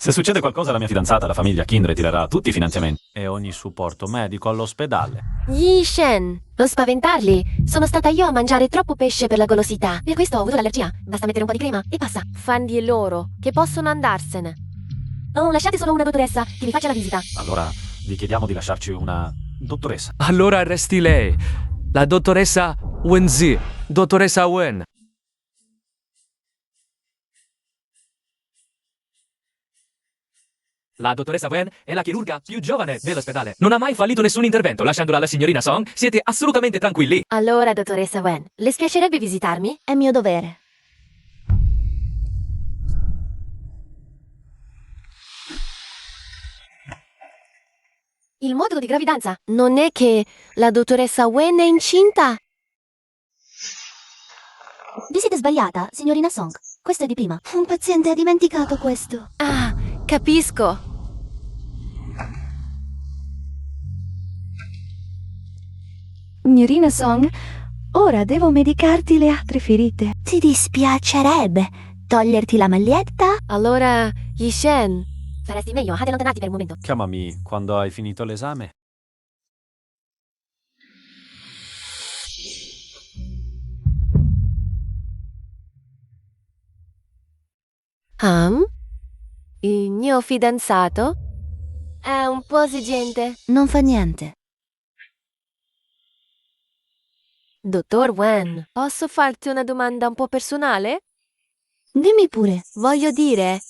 Se succede qualcosa alla mia fidanzata, la famiglia Kin ritirerà tutti i finanziamenti e ogni supporto medico all'ospedale. Yi Shen, non spaventarli. Sono stata io a mangiare troppo pesce per la golosità. Per questo ho avuto l'allergia. Basta mettere un po' di crema e passa. Fandi loro, che possono andarsene. Oh, lasciate solo una dottoressa che vi faccia la visita. Allora, vi chiediamo di lasciarci una dottoressa. Allora resti lei, la dottoressa Wenzi. Dottoressa Wen. La dottoressa Wen è la chirurga più giovane dell'ospedale. Non ha mai fallito nessun intervento, lasciandola alla signorina Song. Siete assolutamente tranquilli. Allora, dottoressa Wen, le spiacerebbe visitarmi? È mio dovere. Il modulo di gravidanza. Non è che la dottoressa Wen è incinta? Vi siete sbagliata, signorina Song. Questo è di prima. Un paziente ha dimenticato questo. Ah, capisco. Signorina Song, ora devo medicarti le altre ferite. Ti dispiacerebbe toglierti la maglietta? Allora, Yi Shen, faresti meglio ad allontanarti per un momento. Chiamami quando hai finito l'esame. Il mio fidanzato è un po' esigente. Non fa niente. Dottor Wen, posso farti una domanda un po' personale? Dimmi pure. Voglio dire,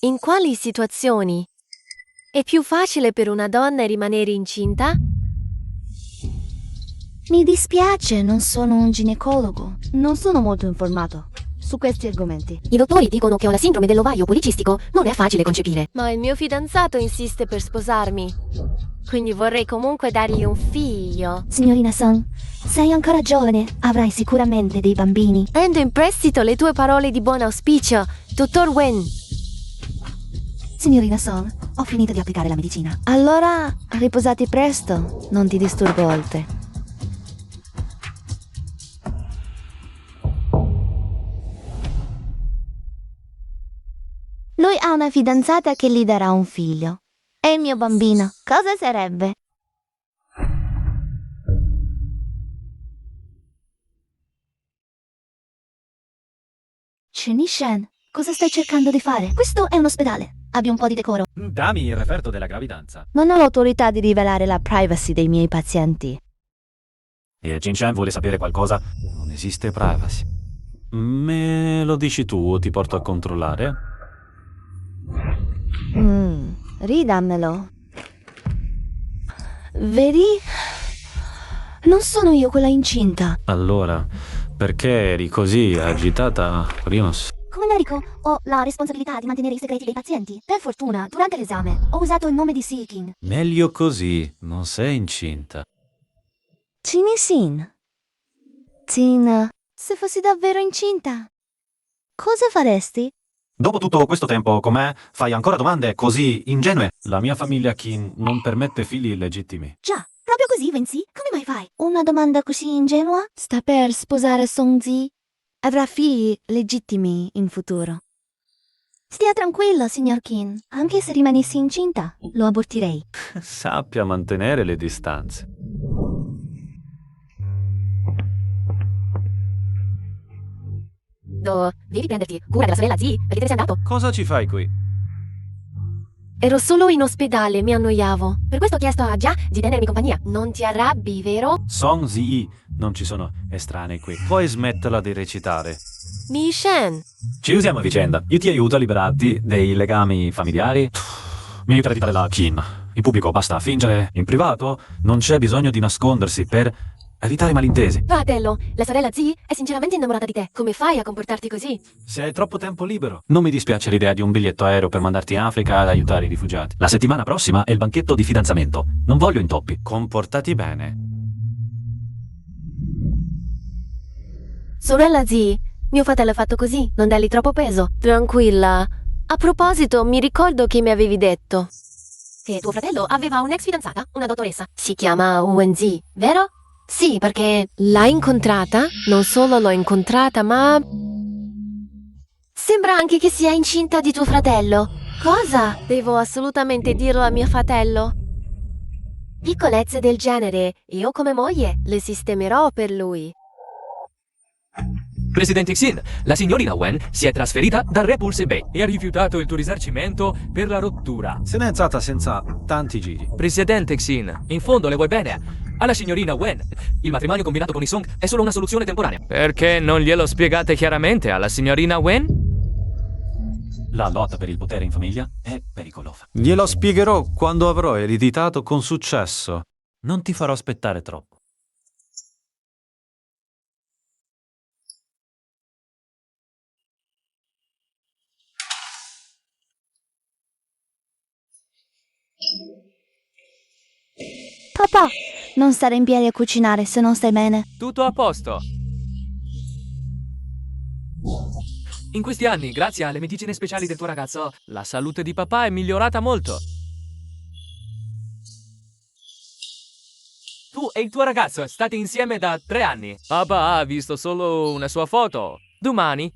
in quali situazioni è più facile per una donna rimanere incinta? Mi dispiace, non sono un ginecologo. Non sono molto informato su questi argomenti. I dottori dicono che ho la sindrome dell'ovaio policistico. Non è facile concepire. Ma il mio fidanzato insiste per sposarmi. Quindi vorrei comunque dargli un figlio. Signorina Song, sei ancora giovane, avrai sicuramente dei bambini. Prendo in prestito le tue parole di buon auspicio, dottor Wen. Signorina Song, ho finito di applicare la medicina. Allora, riposati presto, non ti disturbo oltre. Lui ha una fidanzata che gli darà un figlio. E il mio bambino, cosa sarebbe? Chen Yishen, cosa stai cercando di fare? Questo è un ospedale. Abbi un po' di decoro. Dammi il referto della gravidanza. Non ho l'autorità di rivelare la privacy dei miei pazienti. E Jin Shen vuole sapere qualcosa? Non esiste privacy. Me lo dici tu o ti porto a controllare? Ridammelo. Vedi? Non sono io quella incinta. Allora, perché eri così agitata prima? Come medico ho la responsabilità di mantenere i segreti dei pazienti. Per fortuna, durante l'esame, ho usato il nome di Seeking. Meglio così, non sei incinta. Sin. Tin, se fossi davvero incinta, cosa faresti? Dopo tutto questo tempo, com'è? Fai ancora domande così ingenue? La mia famiglia Qin non permette figli illegittimi. Già, proprio così, Wenzi? Come mai fai? Una domanda così ingenua? Sta per sposare Songzi. Avrà figli legittimi in futuro. Stia tranquillo, signor Qin. Anche se rimanessi incinta, lo abortirei. Sappia mantenere le distanze. Devi prenderti cura della sorella Zi, perché te ne sei andato. Cosa ci fai qui? Ero solo in ospedale, mi annoiavo. Per questo ho chiesto a Jia di tenermi compagnia. Non ti arrabbi, vero? Song Zi, non ci sono estranei qui. Puoi smetterla di recitare. Mi Shen. Ci usiamo a vicenda. Io ti aiuto a liberarti dei legami familiari. Mi aiuta a evitare la Qin. In pubblico basta fingere, in privato non c'è bisogno di nascondersi per evitare malintesi. Fratello, la sorella Zi è sinceramente innamorata di te. Come fai a comportarti così? Se hai troppo tempo libero. Non mi dispiace l'idea di un biglietto aereo per mandarti in Africa ad aiutare i rifugiati. La settimana prossima è il banchetto di fidanzamento. Non voglio intoppi. Comportati bene. Sorella Zi, mio fratello ha fatto così. Non dargli troppo peso. Tranquilla. A proposito, mi ricordo che mi avevi detto che tuo fratello aveva un'ex fidanzata, una dottoressa. Si chiama Wenzi, vero? Sì, perché l'hai incontrata? Non solo l'ho incontrata, ma sembra anche che sia incinta di tuo fratello. Cosa? Devo assolutamente dirlo a mio fratello. Piccolezze del genere, io come moglie le sistemerò per lui. Presidente Xin, la signorina Wen si è trasferita da Repulse Bay e ha rifiutato il tuo risarcimento per la rottura. Se n'è alzata senza tanti giri. Presidente Xin, in fondo le vuoi bene. Alla signorina Wen, il matrimonio combinato con i Song è solo una soluzione temporanea. Perché non glielo spiegate chiaramente alla signorina Wen? La lotta per il potere in famiglia è pericolosa. Glielo spiegherò quando avrò ereditato con successo. Non ti farò aspettare troppo. Papà, non stare in piedi a cucinare se non stai bene. Tutto a posto. In questi anni, grazie alle medicine speciali del tuo ragazzo, la salute di papà è migliorata molto. Tu e il tuo ragazzo state insieme da 3 anni. Papà ha visto solo una sua foto. Domani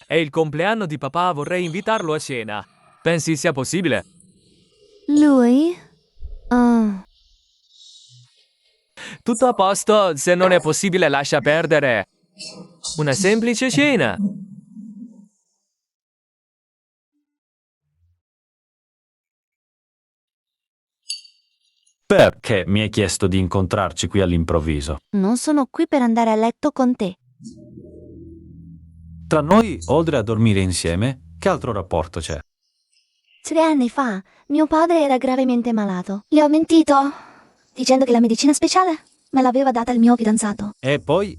è il compleanno di papà, vorrei invitarlo a cena. Pensi sia possibile? Lui? Ah. Tutto a posto, se non è possibile lascia perdere. Una semplice cena. Perché mi hai chiesto di incontrarci qui all'improvviso? Non sono qui per andare a letto con te. Tra noi, oltre a dormire insieme, che altro rapporto c'è? 3 anni fa, mio padre era gravemente malato. Le ho mentito, dicendo che la medicina speciale me l'aveva data il mio fidanzato. E poi?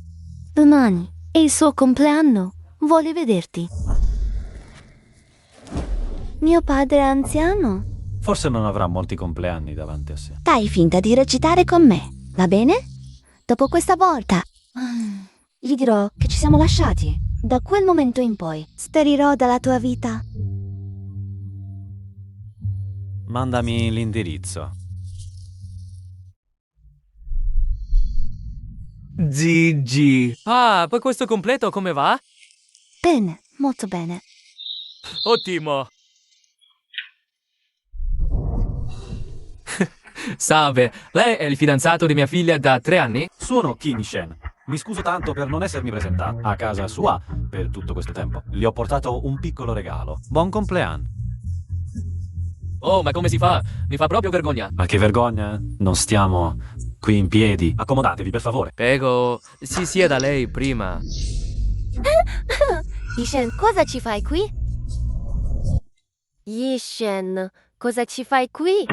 Domani è il suo compleanno. Vuole vederti. Mio padre è anziano. Forse non avrà molti compleanni davanti a sé. Fai finta di recitare con me, va bene? Dopo questa volta, Gli dirò che ci siamo lasciati. Da quel momento in poi. sparirò dalla tua vita. Mandami l'indirizzo. Gigi. Ah, poi questo completo come va? Bene, molto bene. Ottimo. Salve, lei è il fidanzato di mia figlia da 3 anni? Sono Qin Shen. Mi scuso tanto per non essermi presentato a casa sua per tutto questo tempo. Le ho portato un piccolo regalo. Buon compleanno. Oh, ma come si fa? Mi fa proprio vergogna. Ma che vergogna? Non stiamo qui in piedi. Accomodatevi, per favore. Prego, si sieda lei prima. Yishen, cosa ci fai qui? Yishen, cosa ci fai qui?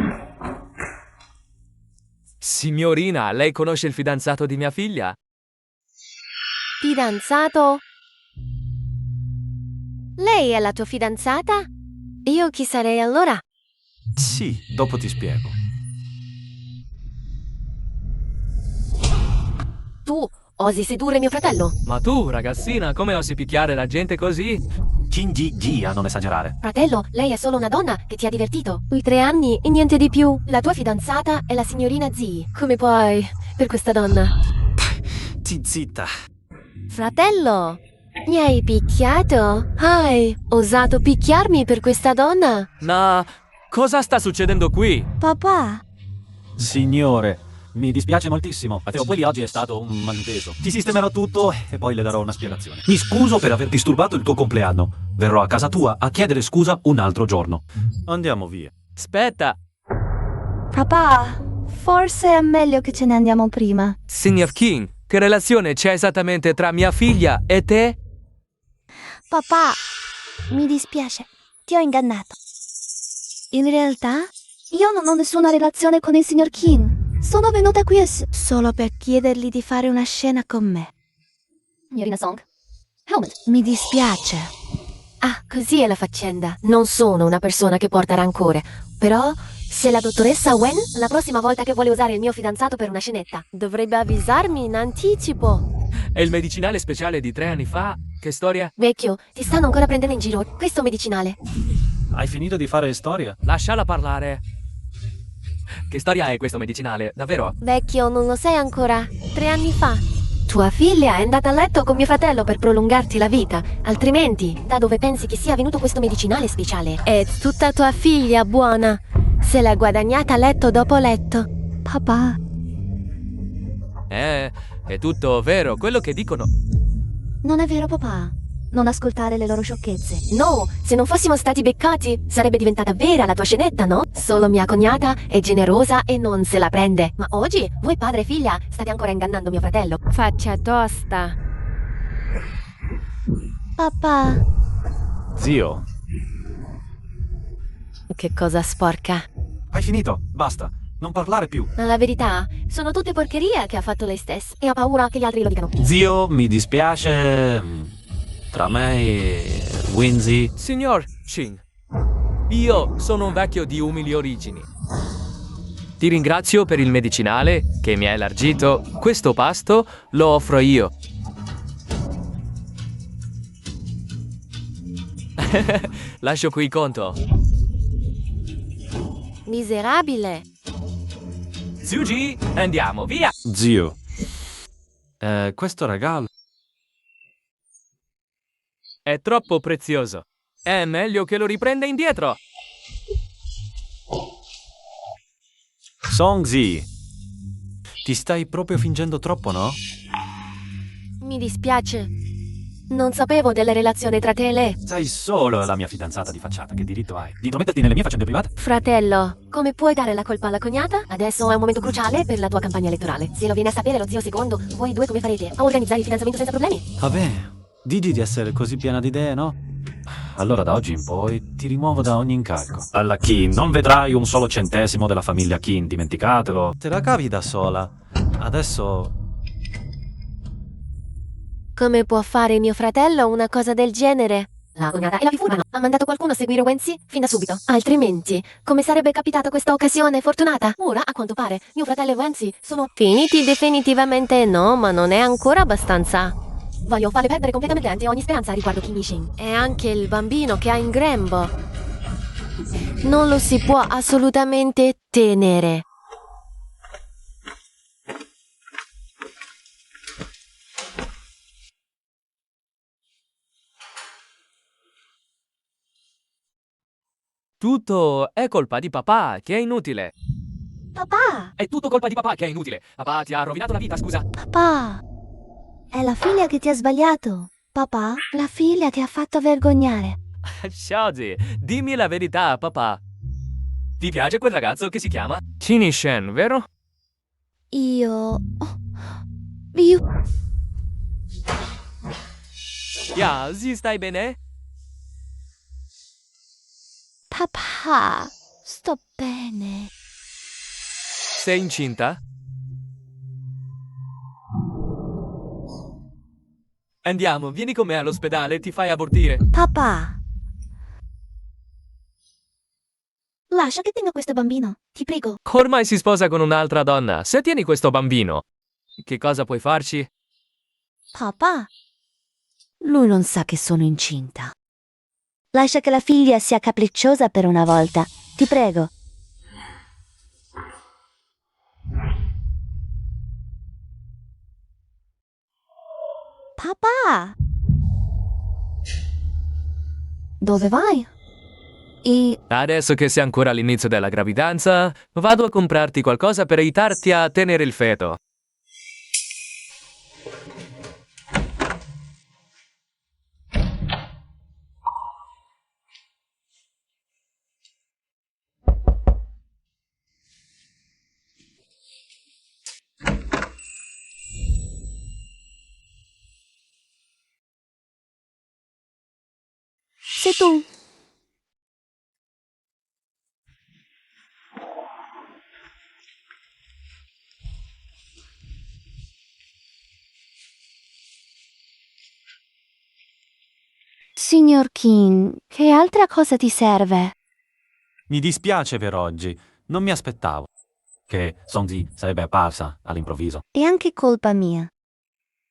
Signorina, lei conosce il fidanzato di mia figlia? Fidanzato? Lei è la tua fidanzata? Io chi sarei allora? Sì, dopo ti spiego. Tu osi sedurre mio fratello? Ma tu, ragazzina, come osi picchiare la gente così? Qin Ji, a non esagerare. Fratello, lei è solo una donna che ti ha divertito. I 3 anni e niente di più. La tua fidanzata è la signorina Z. Come puoi? Per questa donna. Zitta. Fratello, mi hai picchiato? Hai osato picchiarmi per questa donna? No, cosa sta succedendo qui? Papà, Signore, mi dispiace moltissimo. Matteo, quelli oggi è stato un malinteso. Ti sistemerò tutto e poi le darò una spiegazione. Mi scuso per aver disturbato il tuo compleanno. Verrò a casa tua a chiedere scusa un altro giorno. Andiamo via. Aspetta, papà, forse è meglio che ce ne andiamo prima. signor King, che relazione c'è esattamente tra mia figlia e te? Papà, mi dispiace, ti ho ingannato. In realtà, Io non ho nessuna relazione con il signor Kim. Sono venuta qui solo per chiedergli di fare una scena con me. Signorina Song. Helmet. Mi dispiace. Ah, così è la faccenda. Non sono una persona che porta rancore. Però, se la dottoressa Wen, la prossima volta che vuole usare il mio fidanzato per una scenetta, dovrebbe avvisarmi in anticipo. E il medicinale speciale di 3 anni fa? Che storia? Vecchio, ti stanno ancora prendendo in giro. Questo medicinale. Hai finito di fare storia? Lasciala parlare. Che storia è questo medicinale, davvero? Vecchio, non lo sai ancora. 3 anni fa. Tua figlia è andata a letto con mio fratello per prolungarti la vita, altrimenti da dove pensi che sia venuto questo medicinale speciale? È tutta tua figlia buona. Se l'ha guadagnata letto dopo letto. Papà, È tutto vero quello che dicono. Non è vero, papà. Non ascoltare le loro sciocchezze. No, se non fossimo stati beccati, sarebbe diventata vera la tua scenetta, no? Solo mia cognata è generosa e non se la prende. Ma oggi, voi padre e figlia, state ancora ingannando mio fratello. Faccia tosta. Papà, Zio, Che cosa sporca. hai finito? Basta. Non parlare più. Ma la verità, sono tutte porcherie che ha fatto lei stessa. E ho paura che gli altri lo dicano. Zio, mi dispiace. Tra me e Winzy. Signor Ching, io sono un vecchio di umili origini. Ti ringrazio per il medicinale che mi hai elargito. Questo pasto lo offro io. Lascio qui il conto. Miserabile. Zuji, andiamo, via! Zio, questo regalo... È troppo prezioso. È meglio che lo riprenda indietro. Songzi, ti stai proprio fingendo troppo, no? Mi dispiace. Non sapevo della relazione tra te e lei. Sei solo la mia fidanzata di facciata. Che diritto hai? Di intrometterti nelle mie faccende private? Fratello, come puoi dare la colpa alla cognata? Adesso è un momento cruciale per la tua campagna elettorale. Se lo viene a sapere lo zio secondo, voi due come farete? A organizzare il fidanzamento senza problemi? Vabbè, digli di essere così piena di idee, no? Allora da oggi in poi ti rimuovo da ogni incarico. Alla Kim, non vedrai un solo centesimo della famiglia Kim, dimenticatelo. Te la cavi da sola. Adesso... Come può fare mio fratello una cosa del genere? La cognata e la furba ha mandato qualcuno a seguire Wenzi fin da subito. Altrimenti, come sarebbe capitata questa occasione fortunata? Ora, a quanto pare, mio fratello e Wenzi sono finiti definitivamente no, ma non è ancora abbastanza. Voglio farle perdere completamente ogni speranza riguardo Kim Yi-shin. E anche il bambino che ha in grembo. Non lo si può assolutamente tenere. Tutto è colpa di papà, che è inutile. papà, È tutto colpa di papà, che è inutile. Papà ti ha rovinato la vita, scusa. papà. È la figlia che ti ha sbagliato. Papà, la figlia ti ha fatto vergognare. Shoji, dimmi la verità, papà. Ti piace quel ragazzo che si chiama Chini Shen, vero? Io... Ya, sì, stai bene? Papà, sto bene. Sei incinta? Andiamo, vieni con me all'ospedale, ti fai abortire. Papà. Lascia che tenga questo bambino, ti prego. Ormai si sposa con un'altra donna. Se tieni questo bambino, che cosa puoi farci? Papà, lui non sa che sono incinta. lascia che la figlia sia capricciosa per una volta, ti prego. Papà, dove vai? Adesso che sei ancora all'inizio della gravidanza, vado a comprarti qualcosa per aiutarti a tenere il feto. Sei tu. Signor King, che altra cosa ti serve? Mi dispiace per oggi, non mi aspettavo. Che Songzi sarebbe apparsa all'improvviso. È anche colpa mia.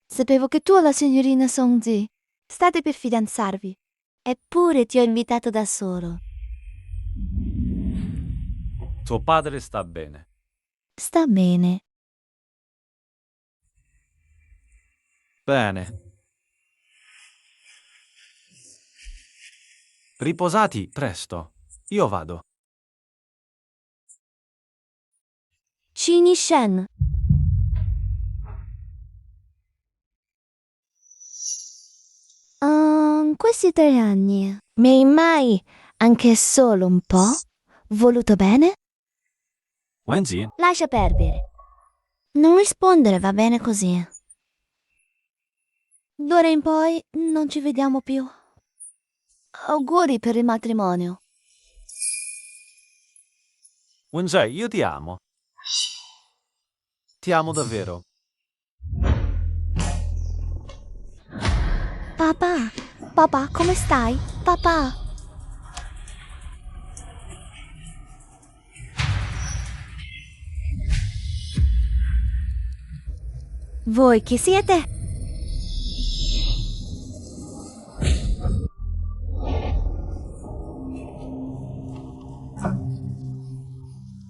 Sapevo che tu e la signorina Songzi state per fidanzarvi. Eppure ti ho invitato da solo. Tuo padre sta bene. Sta bene. Bene. Riposati presto. Io vado. Cini Shen. Questi 3 anni mi hai mai, anche solo un po', voluto bene? Wenzi? Lascia perdere. Non rispondere, va bene così. D'ora in poi non ci vediamo più. Auguri per il matrimonio. Wenzi, io ti amo. Ti amo davvero. Papà, come stai? Papà. Voi chi siete?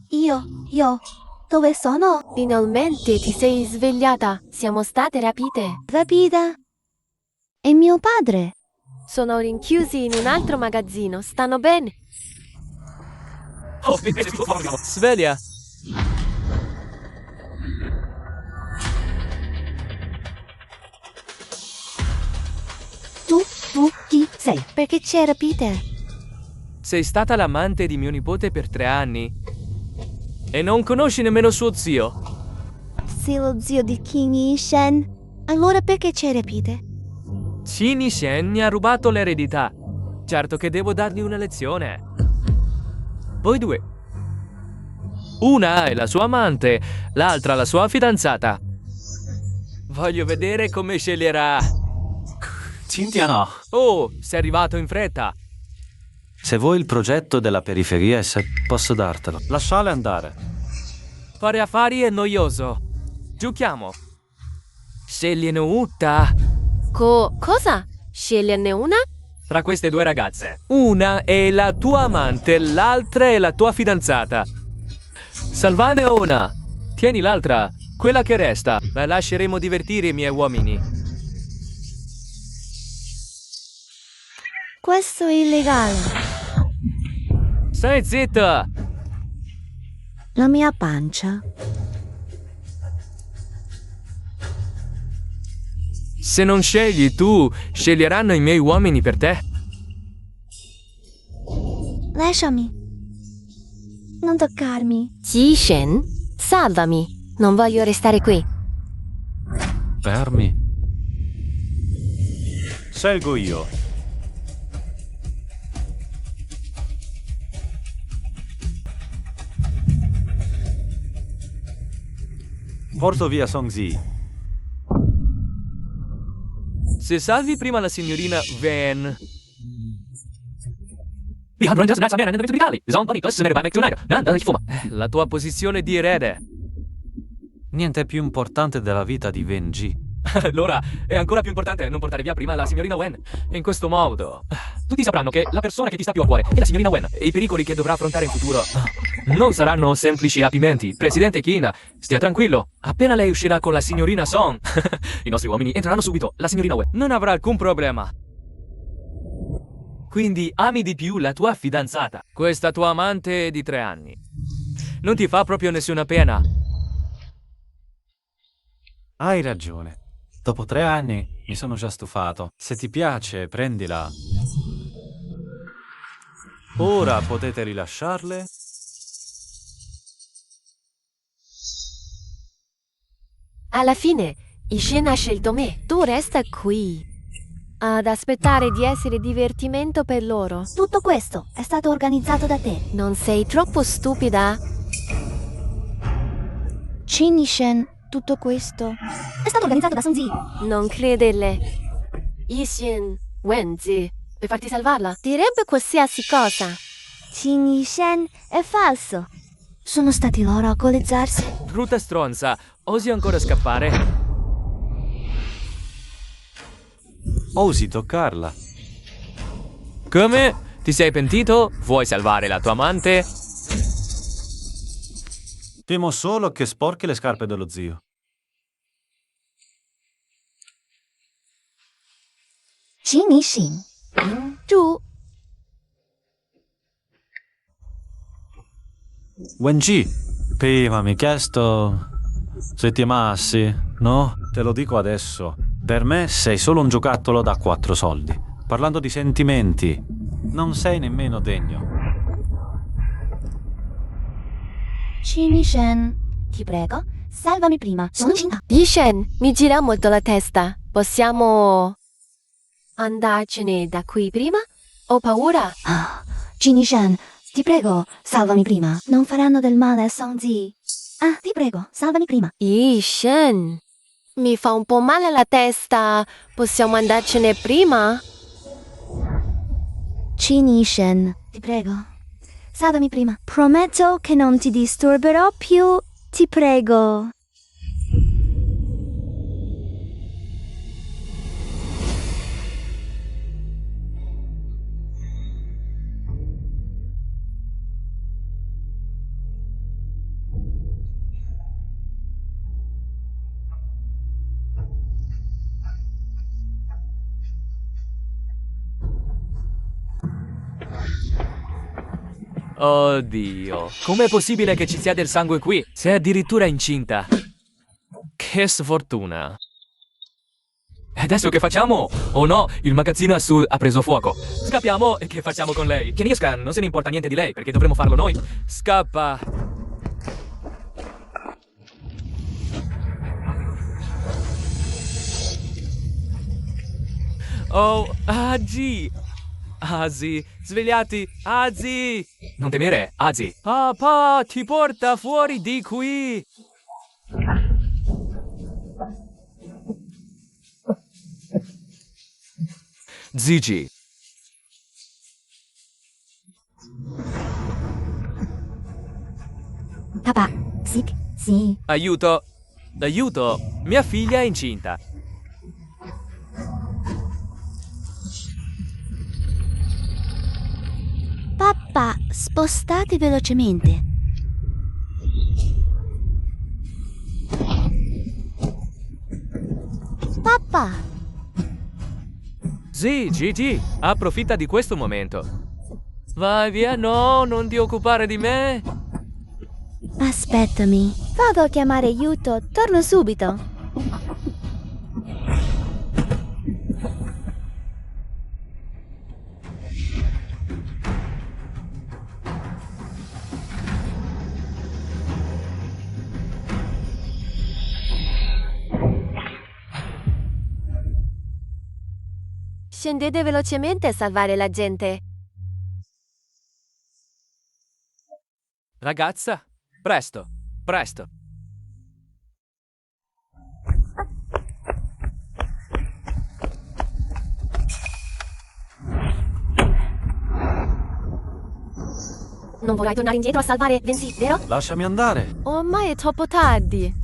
Io, dove sono? Finalmente ti sei svegliata. Siamo state rapite. Rapida. E mio padre? Sono rinchiusi in un altro magazzino. Stanno bene. Sveglia! Tu, chi sei? Perché c'era Peter? Sei stata l'amante di mio nipote per 3 anni. E non conosci nemmeno suo zio. Sei lo zio di King Shen? Allora perché c'era Peter? Cini Shen mi ha rubato l'eredità. Certo che devo dargli una lezione. Voi due. Una è la sua amante, l'altra la sua fidanzata. Voglio vedere come sceglierà. Cynthia no. Oh, sei arrivato in fretta. Se vuoi il progetto della periferia, posso dartelo. Lasciale andare. Fare affari è noioso. Giochiamo. Scegliene una. Cosa? Sceglierne una? Tra queste 2 ragazze. Una è la tua amante, l'altra è la tua fidanzata. Salvane una. Tieni l'altra, quella che resta. La lasceremo divertire i miei uomini. Questo è illegale. Stai zitta! La mia pancia. Se non scegli tu, sceglieranno i miei uomini per te. Lasciami. Non toccarmi. Ji-Shen, salvami. Non voglio restare qui. Fermi. Scelgo io. Porto via Songzi. Se salvi prima la signorina Van. La tua posizione di erede. Niente più importante della vita di Venji. Allora è ancora più importante non portare via prima la signorina Wen. In questo modo tutti sapranno che la persona che ti sta più a cuore è la signorina Wen e i pericoli che dovrà affrontare in futuro non saranno semplici rapimenti. Presidente Kina, stia tranquillo. Appena lei uscirà con la signorina Song, i nostri uomini entreranno subito. La signorina Wen non avrà alcun problema. Quindi ami di più la tua fidanzata. Questa tua amante di 3 anni non ti fa proprio nessuna pena. Hai ragione. Dopo 3 anni mi sono già stufato. Se ti piace, prendila. Ora potete rilasciarle? Alla fine, Ishen ha scelto me. Tu resta qui ad aspettare di essere divertimento per loro. Tutto questo è stato organizzato da te. Non sei troppo stupida? Chin-Shen, tutto questo è stato organizzato da Songzi. Non crederle. Ishen, Wenzi, per farti salvarla. Direbbe qualsiasi cosa. Chin-Shen è falso. Sono stati loro a coleggiarsi. Brutta stronza, osi ancora scappare? Osi toccarla. Come? Ti sei pentito? Vuoi salvare la tua amante? Temo solo che sporchi le scarpe dello zio. Jimmy Shin. 住 Wenji, prima mi hai chiesto se ti amassi, no? Te lo dico adesso. Per me sei solo un giocattolo da 4 soldi. Parlando di sentimenti, non sei nemmeno degno. Jimmy Shin, ti prego, salvami prima. Sono incinta. Yishen, mi gira molto la testa. Possiamo andarcene da qui prima? Ho paura. Jimmy Shin, ti prego, salvami prima. Non faranno del male a Songzi. Ah, ti prego, salvami prima. Yishen, mi fa un po' male la testa. Possiamo andarcene prima? Jimmy Shen. Ti prego, salvami prima. Prometto che non ti disturberò più. Ti prego. Oddio, com'è possibile che ci sia del sangue qui? Sei addirittura incinta. Che sfortuna. E adesso che facciamo? Oh no, il magazzino a sud ha preso fuoco. Scappiamo e che facciamo con lei? Che riesca, non se ne importa niente di lei, perché dovremmo farlo noi. Scappa. Oh, Azi! Azi, svegliati! Azi! Non temere, Azi! Papà, ti porta fuori di qui! Gigi! Papà, sì. Aiuto! Aiuto! Mia figlia è incinta! Papà, spostate velocemente. Papà, Sì, Gigi, approfitta di questo momento. Vai via, no, non ti occupare di me. aspettami. Vado a chiamare aiuto, torno subito. Scendete velocemente a salvare la gente. Ragazza, presto, presto. Non vorrai tornare indietro a salvare Venzi, vero? Lasciami andare. Ormai è troppo tardi.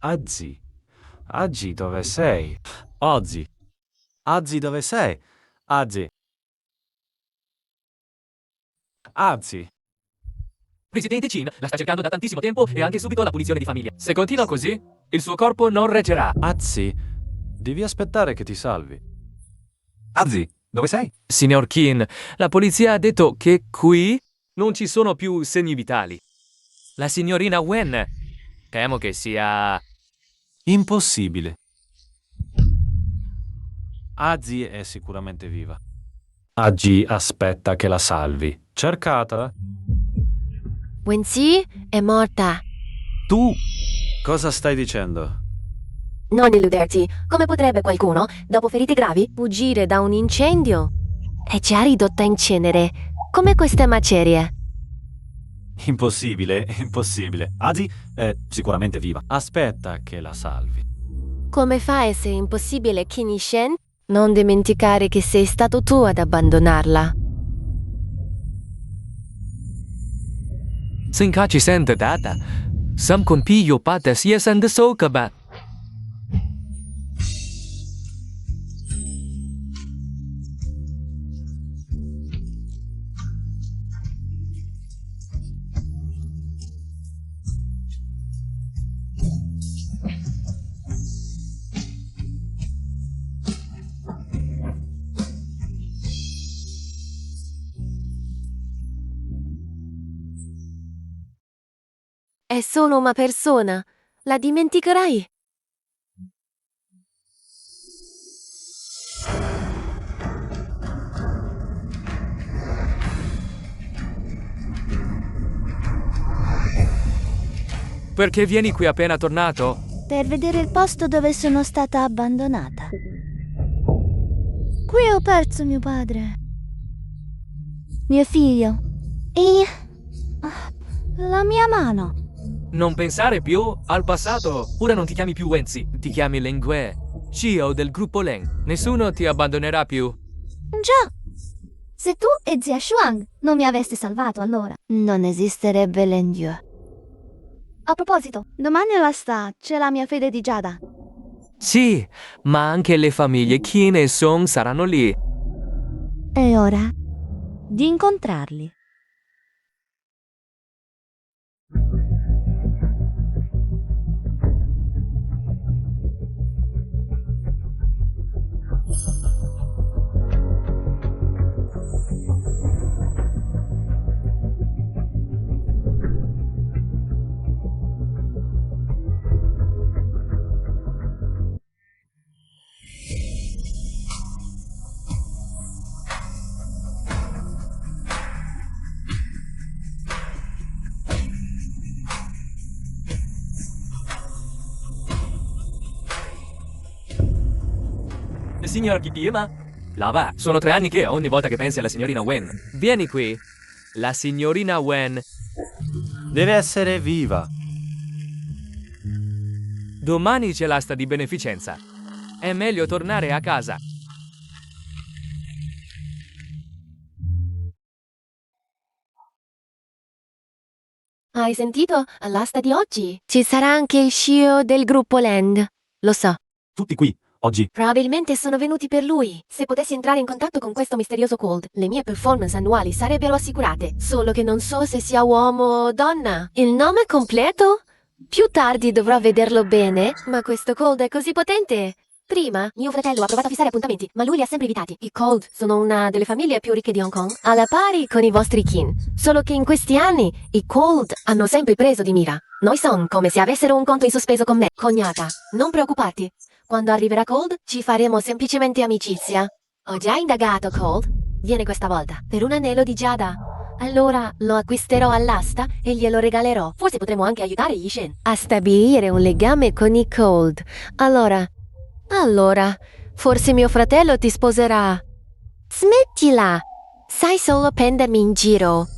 Azzi. Azzi, dove sei? Ozzy. Azzi, dove sei? Azzi. Azzi. Presidente Chin la sta cercando da tantissimo tempo e anche subito la punizione di famiglia. Se continua così, il suo corpo non reggerà. Azzi, devi aspettare che ti salvi. Azzi, dove sei? Signor Kin, la polizia ha detto che qui non ci sono più segni vitali. La signorina Wen, temo che sia... Impossibile. Azzi è sicuramente viva. Aggi aspetta che la salvi. Cercatela. Wenzi è morta. Tu cosa stai dicendo? Non illuderti. Come potrebbe qualcuno, dopo ferite gravi, fuggire da un incendio? È già ridotta in cenere, come queste macerie. Impossibile, impossibile. Azzi è sicuramente viva. Aspetta che la salvi. Come fa a essere impossibile, Kini Shen? Non dimenticare che sei stato tu ad abbandonarla. Sinka ci sente, data. Sam con piglio patte sia san de soca ba. È solo una persona. La dimenticherai. Perché vieni qui appena tornato? Per vedere il posto dove sono stata abbandonata. Qui ho perso mio padre. Mio figlio. E la mia mano. Non pensare più al passato. Ora non ti chiami più Wenzi, ti chiami Lengue, CEO del gruppo Leng. Nessuno ti abbandonerà più. Già. Se tu e zia Shuang non mi aveste salvato allora. Non esisterebbe Lendiu. A proposito, Domani alla sta c'è la mia fede di Giada. Sì, ma anche le famiglie Qin e Song saranno lì. È ora di incontrarli. Signor Kipima? Lava, sono 3 anni che ogni volta che pensi alla signorina Wen. Vieni qui. La signorina Wen. Deve essere viva. Domani c'è l'asta di beneficenza. È meglio tornare a casa. Hai sentito? All'asta di oggi ci sarà anche il CEO del gruppo Land. Lo so. Tutti qui, oggi. Probabilmente sono venuti per lui. Se potessi entrare in contatto con questo misterioso Cold, le mie performance annuali sarebbero assicurate. Solo che non so se sia uomo o donna. Il nome completo? Più tardi dovrò vederlo bene, ma questo Cold è così potente. Prima, mio fratello ha provato a fissare appuntamenti, ma lui li ha sempre evitati. I Cold sono una delle famiglie più ricche di Hong Kong, alla pari con i vostri Kin. Solo che in questi anni, i Cold hanno sempre preso di mira. Noi sono come se avessero un conto in sospeso con me. Cognata, non preoccuparti. Quando arriverà Cold, ci faremo semplicemente amicizia. Ho già indagato Cold. Viene questa volta, per un anello di Giada. Allora lo acquisterò all'asta e glielo regalerò. Forse potremo anche aiutare gli Shen a stabilire un legame con i Cold. Allora, forse mio fratello ti sposerà. Smettila! Sai solo prendermi in giro.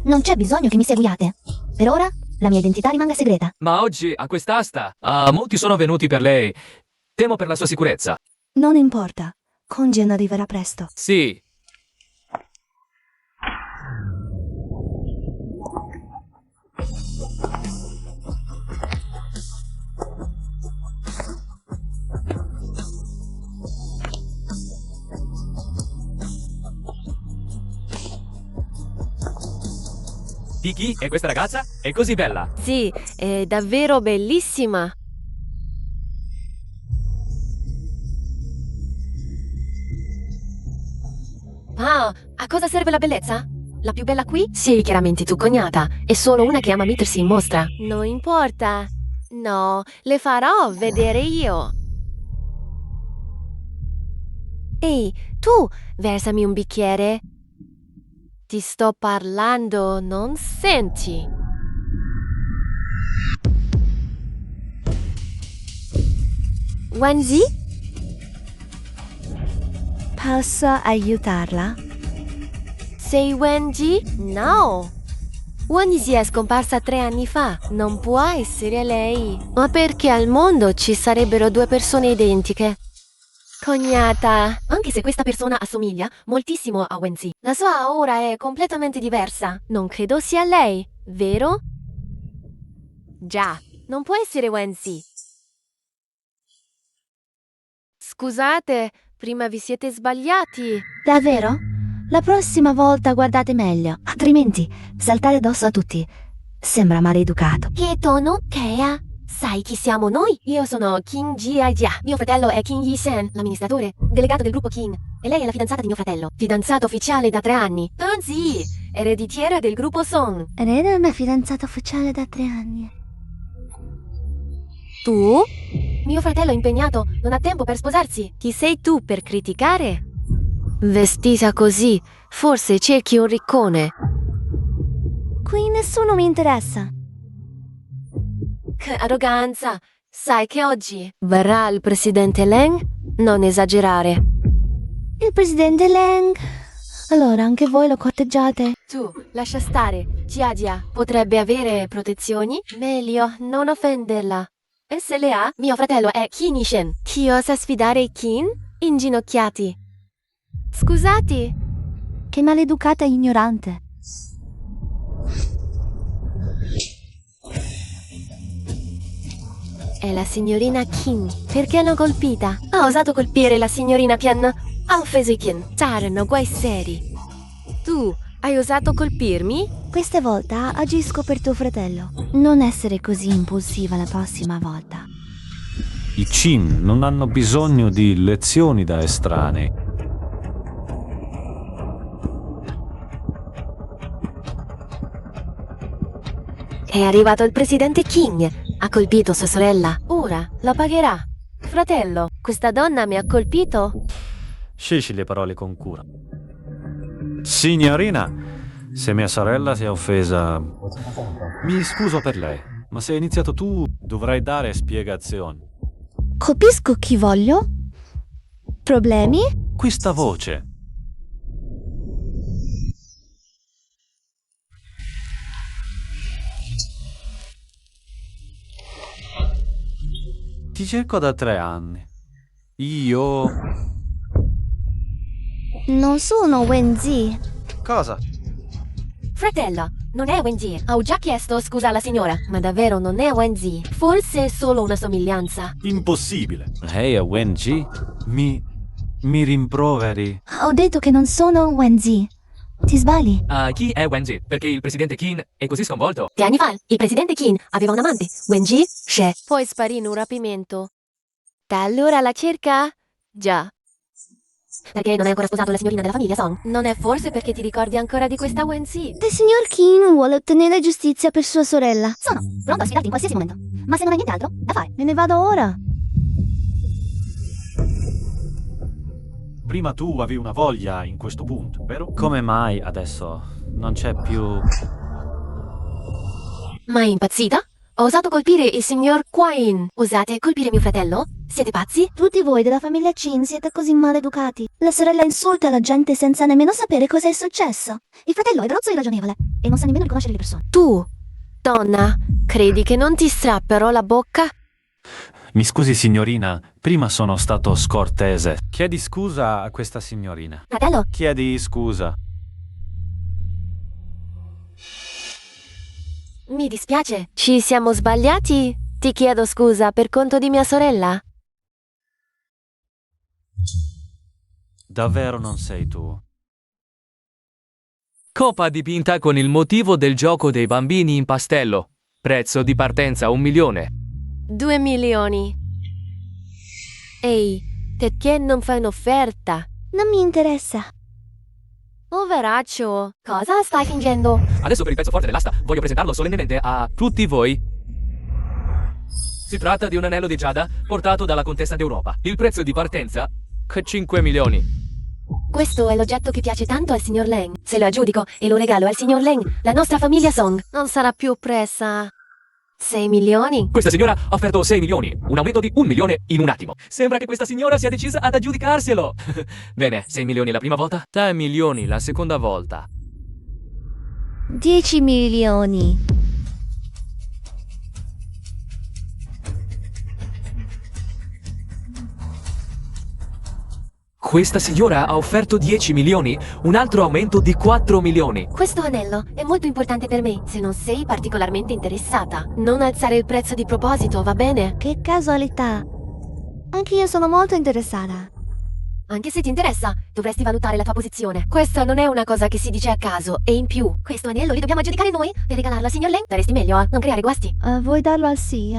non c'è bisogno che mi seguiate. Per ora, la mia identità rimanga segreta. Ma oggi, a quest'asta, molti sono venuti per lei. Temo per la sua sicurezza. Non importa. Kongen arriverà presto. Sì. Di chi è questa ragazza? È così bella. Sì, è davvero bellissima. Ah, a cosa serve la bellezza? La più bella qui? Sì, chiaramente tu, cognata. È solo una che ama mettersi in mostra. Non importa. No, le farò vedere io. Ehi, tu, versami un bicchiere. Ti sto parlando, non senti? Wenzi? Posso aiutarla? Sei Wenji? No! Wenji è scomparsa 3 anni fa. Non può essere lei. Ma perché al mondo ci sarebbero 2 persone identiche? Cognata, anche se questa persona assomiglia moltissimo a Wenzi, la sua aura è completamente diversa. Non credo sia lei, vero? Già, non può essere Wenzi. Scusate, prima vi siete sbagliati. Davvero? La prossima volta guardate meglio, altrimenti saltare addosso a tutti. Sembra maleducato. Che tono che ha? Sai chi siamo noi? Io sono Kim Ji-aja. Mio fratello è Kim Yi-sen, l'amministratore, delegato del gruppo Kim. E lei è la fidanzata di mio fratello. Fidanzato ufficiale da 3 anni. Anzi, ereditiera del gruppo Song. Reda è una fidanzata ufficiale da 3 anni. Tu? Mio fratello è impegnato, non ha tempo per sposarsi. Chi sei tu per criticare? Vestita così, forse cerchi un riccone. Qui nessuno mi interessa. Che arroganza! Sai che oggi verrà il presidente Leng? Non esagerare. Il presidente Leng. Allora anche voi lo corteggiate? Tu, lascia stare. Jiajia potrebbe avere protezioni? Meglio non offenderla. E se le ha, mio fratello è Qin Yishen. Chi osa sfidare i Qin? Inginocchiati. Scusati. Che maleducata e ignorante. È la signorina Qin. Perché l'ho colpita? Ha osato colpire la signorina Pian. Ha offeso i Qin. Saranno guai seri. Tu hai osato colpirmi? Questa volta agisco per tuo fratello. Non essere così impulsiva la prossima volta. I Qin non hanno bisogno di lezioni da estranei. È arrivato il presidente King. Ha colpito sua sorella. Ora la pagherà. Fratello, questa donna mi ha colpito. Scegli le parole con cura. Signorina, se mia sorella si è offesa, mi scuso per lei, ma se hai iniziato tu, dovrai dare spiegazioni. Colpisco chi voglio? Problemi? Questa voce. Ti cerco da 3 anni. Io... Non sono Wenzi. Cosa? Fratello, non è Wenji. Ho già chiesto scusa alla signora, ma davvero non è Wenji. Forse è solo una somiglianza. Impossibile. Lei è Wenji? Mi rimproveri? Ho detto che non sono Wenzi. Ti sbagli. Chi è Wenji? Perché il presidente Qin è così sconvolto? 3 anni fa, il presidente Qin aveva un amante, Wenji She. Poi sparì in un rapimento. Da allora la cerca? Già. Perché non è ancora sposato la signorina della famiglia Song? Non è forse perché ti ricordi ancora di questa Wenzi? Il signor Qin vuole ottenere giustizia per sua sorella. Sono pronto a sfidarti in qualsiasi momento. Ma se non hai nient'altro da fare. Me ne vado ora. Prima tu avevi una voglia in questo punto, vero? Come mai adesso non c'è più... Ma è impazzita? Ho osato colpire il signor Quain. Osate colpire mio fratello? Siete pazzi? Tutti voi della famiglia Qin siete così maleducati. La sorella insulta la gente senza nemmeno sapere cosa è successo. Il fratello è brozzo e irragionevole e non sa nemmeno riconoscere le persone. Tu, donna, credi che non ti strapperò la bocca? Mi scusi signorina, prima sono stato scortese. Chiedi scusa a questa signorina. Fratello, Chiedi scusa. mi dispiace. Ci siamo sbagliati? Ti chiedo scusa per conto di mia sorella. Davvero non sei tu. Copa dipinta con il motivo del gioco dei bambini in pastello. Prezzo di partenza 1 milione. 2 milioni. Ehi, perché non fai un'offerta? Non mi interessa. Poveraccio, cosa stai fingendo? Adesso per il pezzo forte dell'asta voglio presentarlo solennemente a tutti voi. Si tratta di un anello di giada portato dalla contessa d'Europa. Il prezzo di partenza? 5 milioni. Questo è l'oggetto che piace tanto al signor Leng. Se lo aggiudico e lo regalo al signor Leng, la nostra famiglia Song non sarà più oppressa. 6 milioni? Questa signora ha offerto 6 milioni, un aumento di 1 milione in un attimo. Sembra che questa signora sia decisa ad aggiudicarselo. Bene, 6 milioni la prima volta, 3 milioni la seconda volta. 10 milioni. Questa signora ha offerto 10 milioni, un altro aumento di 4 milioni. Questo anello è molto importante per me, se non sei particolarmente interessata. Non alzare il prezzo di proposito, va bene? Che casualità. Anche io sono molto interessata. Anche se ti interessa, dovresti valutare la tua posizione. Questa non è una cosa che si dice a caso, e in più, questo anello li dobbiamo aggiudicare noi per regalarlo al signor Leng. Daresti meglio a non creare guasti. Vuoi darlo al sì,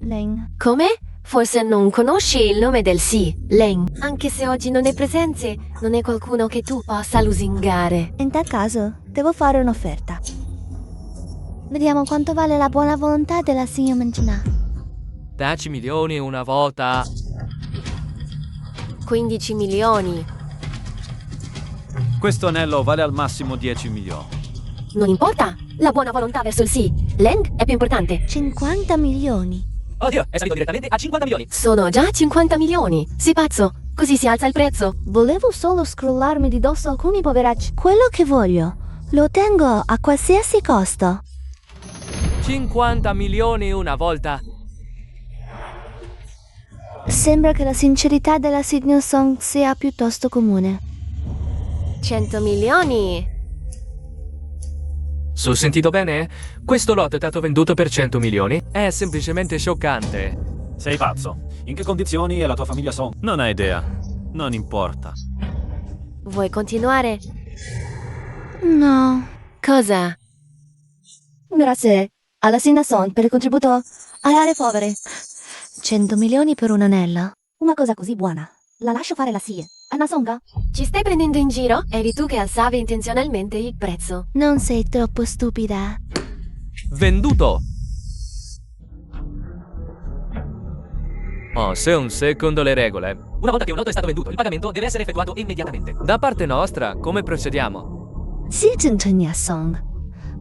Leng? Come? Forse non conosci il nome del sì, Leng. Anche se oggi non è presente, non è qualcuno che tu possa lusingare. In tal caso, devo fare un'offerta. Vediamo quanto vale la buona volontà della signora Mencina. 10 milioni una volta. 15 milioni. Questo anello vale al massimo 10 milioni. Non importa, la buona volontà verso il sì. Leng è più importante. 50 milioni. Oddio, è salito direttamente a 50 milioni. Sono già 50 milioni. Sei pazzo? Così si alza il prezzo. Volevo solo scrollarmi di dosso alcuni poveracci. Quello che voglio, lo ottengo a qualsiasi costo. 50 milioni una volta. Sembra che la sincerità della signor Song sia piuttosto comune. 100 milioni. Sul sentito bene? Questo lotto è stato venduto per 100 milioni. È semplicemente scioccante. Sei pazzo. In che condizioni è la tua famiglia Song? Non hai idea. Non importa. Vuoi continuare? No. Cosa? Grazie alla signora Song per il contributo alle aree povere. 100 milioni per un anello? Una cosa così buona. La lascio fare la SIE. Anna Songa? Ci stai prendendo in giro? Eri tu che alzavi intenzionalmente il prezzo. Non sei troppo stupida. Venduto. Oh, se secondo le regole. Una volta che un lotto è stato venduto, il pagamento deve essere effettuato immediatamente. Da parte nostra, come procediamo? Sigen Song.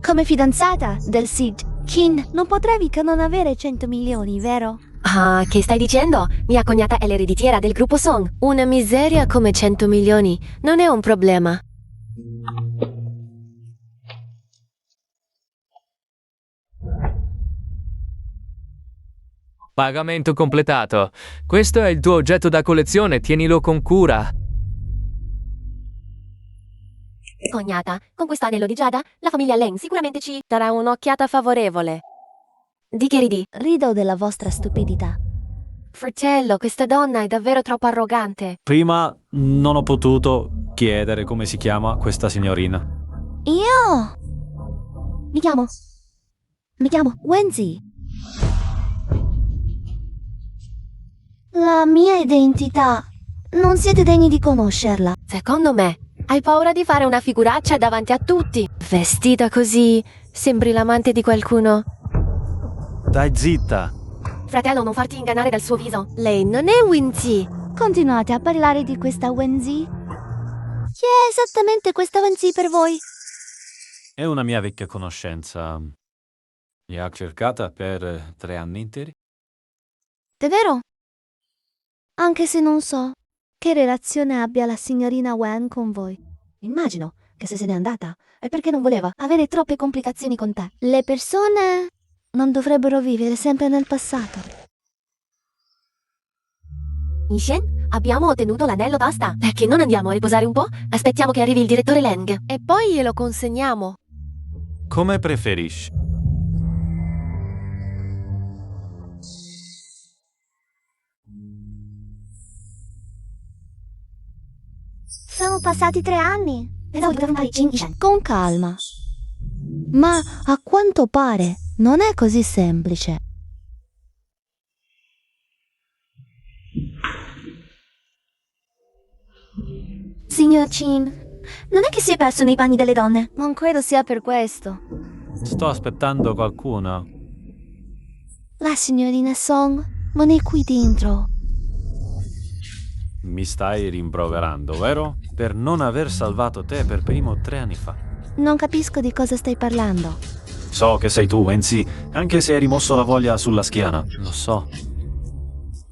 Come fidanzata del Sid Kin, non potrai mica non avere 100 milioni, vero? Ah, che stai dicendo? Mia cognata è l'ereditiera del gruppo Song. Una miseria come 100 milioni non è un problema. Pagamento completato. Questo è il tuo oggetto da collezione, tienilo con cura. Cognata, con questo anello di Giada, la famiglia Leng sicuramente ci darà un'occhiata favorevole. Di che ridi? Rido della vostra stupidità. Fratello, questa donna è davvero troppo arrogante. Prima non ho potuto chiedere come si chiama questa signorina. Io? Mi chiamo Wenzi. La mia identità. Non siete degni di conoscerla. Secondo me, hai paura di fare una figuraccia davanti a tutti. Vestita così, sembri l'amante di qualcuno. Dai zitta. Fratello, non farti ingannare dal suo viso. Lei non è Winzy. Continuate a parlare di questa Wenzi? Chi è esattamente questa Wenzi per voi? È una mia vecchia conoscenza. Mi ha cercata per 3 anni interi. Davvero? Anche se non so che relazione abbia la signorina Wen con voi. Immagino che se n'è andata è perché non voleva avere troppe complicazioni con te. Le persone non dovrebbero vivere sempre nel passato. Ishen, abbiamo ottenuto l'anello, basta. Perché non andiamo a riposare un po'? Aspettiamo che arrivi il direttore Leng. E poi glielo consegniamo. Come preferisci. Sono passati 3 anni. Pensavo di dover fare Ishen. Con calma. Ma a quanto pare non è così semplice. Signor Chin, non è che si è perso nei panni delle donne? Non credo sia per questo. Sto aspettando qualcuno. La signorina Song non è qui dentro. Mi stai rimproverando, vero? Per non aver salvato te per primo 3 anni fa. Non capisco di cosa stai parlando. So che sei tu, Wenzi, anche se hai rimosso la voglia sulla schiena. Lo so.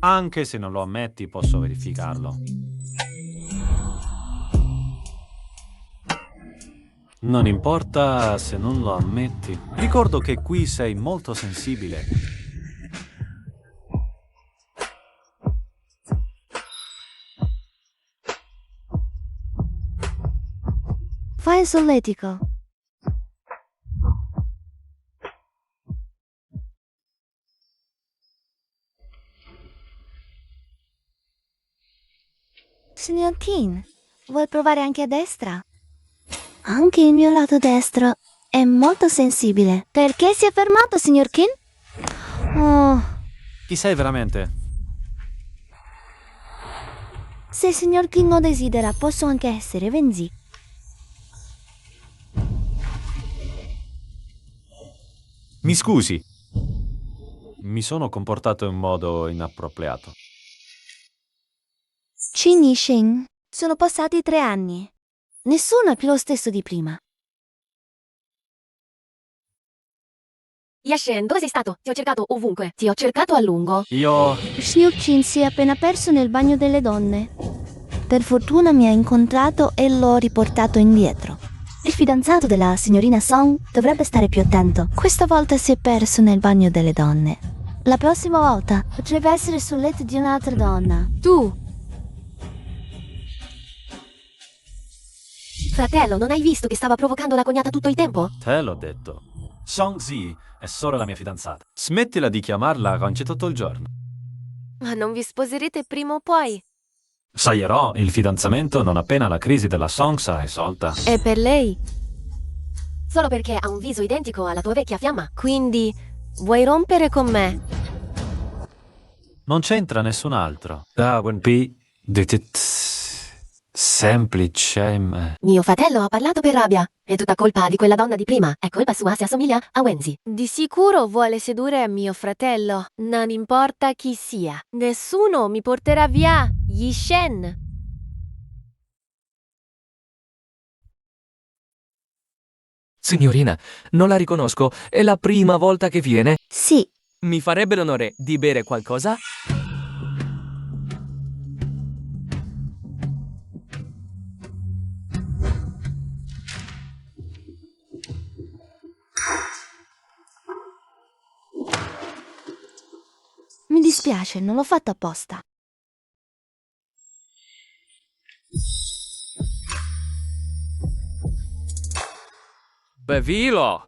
Anche se non lo ammetti, posso verificarlo. Non importa se non lo ammetti. Ricordo che qui sei molto sensibile. Fai il solletico. Signor King, vuoi provare anche a destra? Anche il mio lato destro è molto sensibile. Perché si è fermato, signor King? Oh, Chi sei veramente? se il signor King lo desidera, posso anche essere Wenzi. Mi scusi. Mi sono comportato in modo inappropriato. Qin Yixing, sono passati 3 anni. Nessuno è più lo stesso di prima. Yashen, dove sei stato? Ti ho cercato ovunque. Ti ho cercato a lungo. Io... Xiu Qin si è appena perso nel bagno delle donne. Per fortuna mi ha incontrato e l'ho riportato indietro. Il fidanzato della signorina Song dovrebbe stare più attento. Questa volta si è perso nel bagno delle donne. La prossima volta potrebbe essere sul letto di un'altra donna. Tu! Fratello, non hai visto che stava provocando la cognata tutto il tempo? Te l'ho detto. Song Zi è solo la mia fidanzata. Smettila di chiamarla Gonce tutto il giorno. Ma non vi sposerete prima o poi? Saglierò il fidanzamento non appena la crisi della Song sarà risolta. E per lei? Solo perché ha un viso identico alla tua vecchia fiamma. Quindi, vuoi rompere con me? Non c'entra nessun altro. Da Wenpi, semplice. Mio fratello ha parlato per rabbia. È tutta colpa di quella donna di prima. È colpa sua se assomiglia a Wenzi. Di sicuro vuole sedurre mio fratello. Non importa chi sia. Nessuno mi porterà via Yishen. Signorina, non la riconosco. È la prima volta che viene. Sì, Mi farebbe l'onore di bere qualcosa? mi dispiace, non l'ho fatto apposta. Bevilo!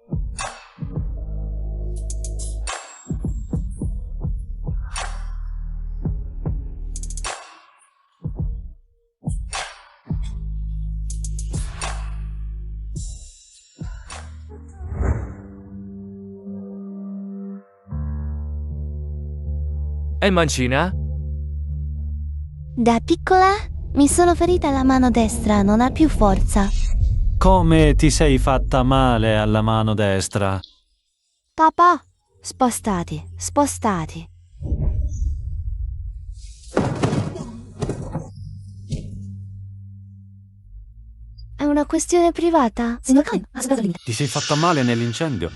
E mancina? Da piccola mi sono ferita alla mano destra, non ha più forza. Come ti sei fatta male alla mano destra? Papà, spostati, spostati. È una questione privata? Signor Khan, ha superato il limite. Ti sei fatta male nell'incendio?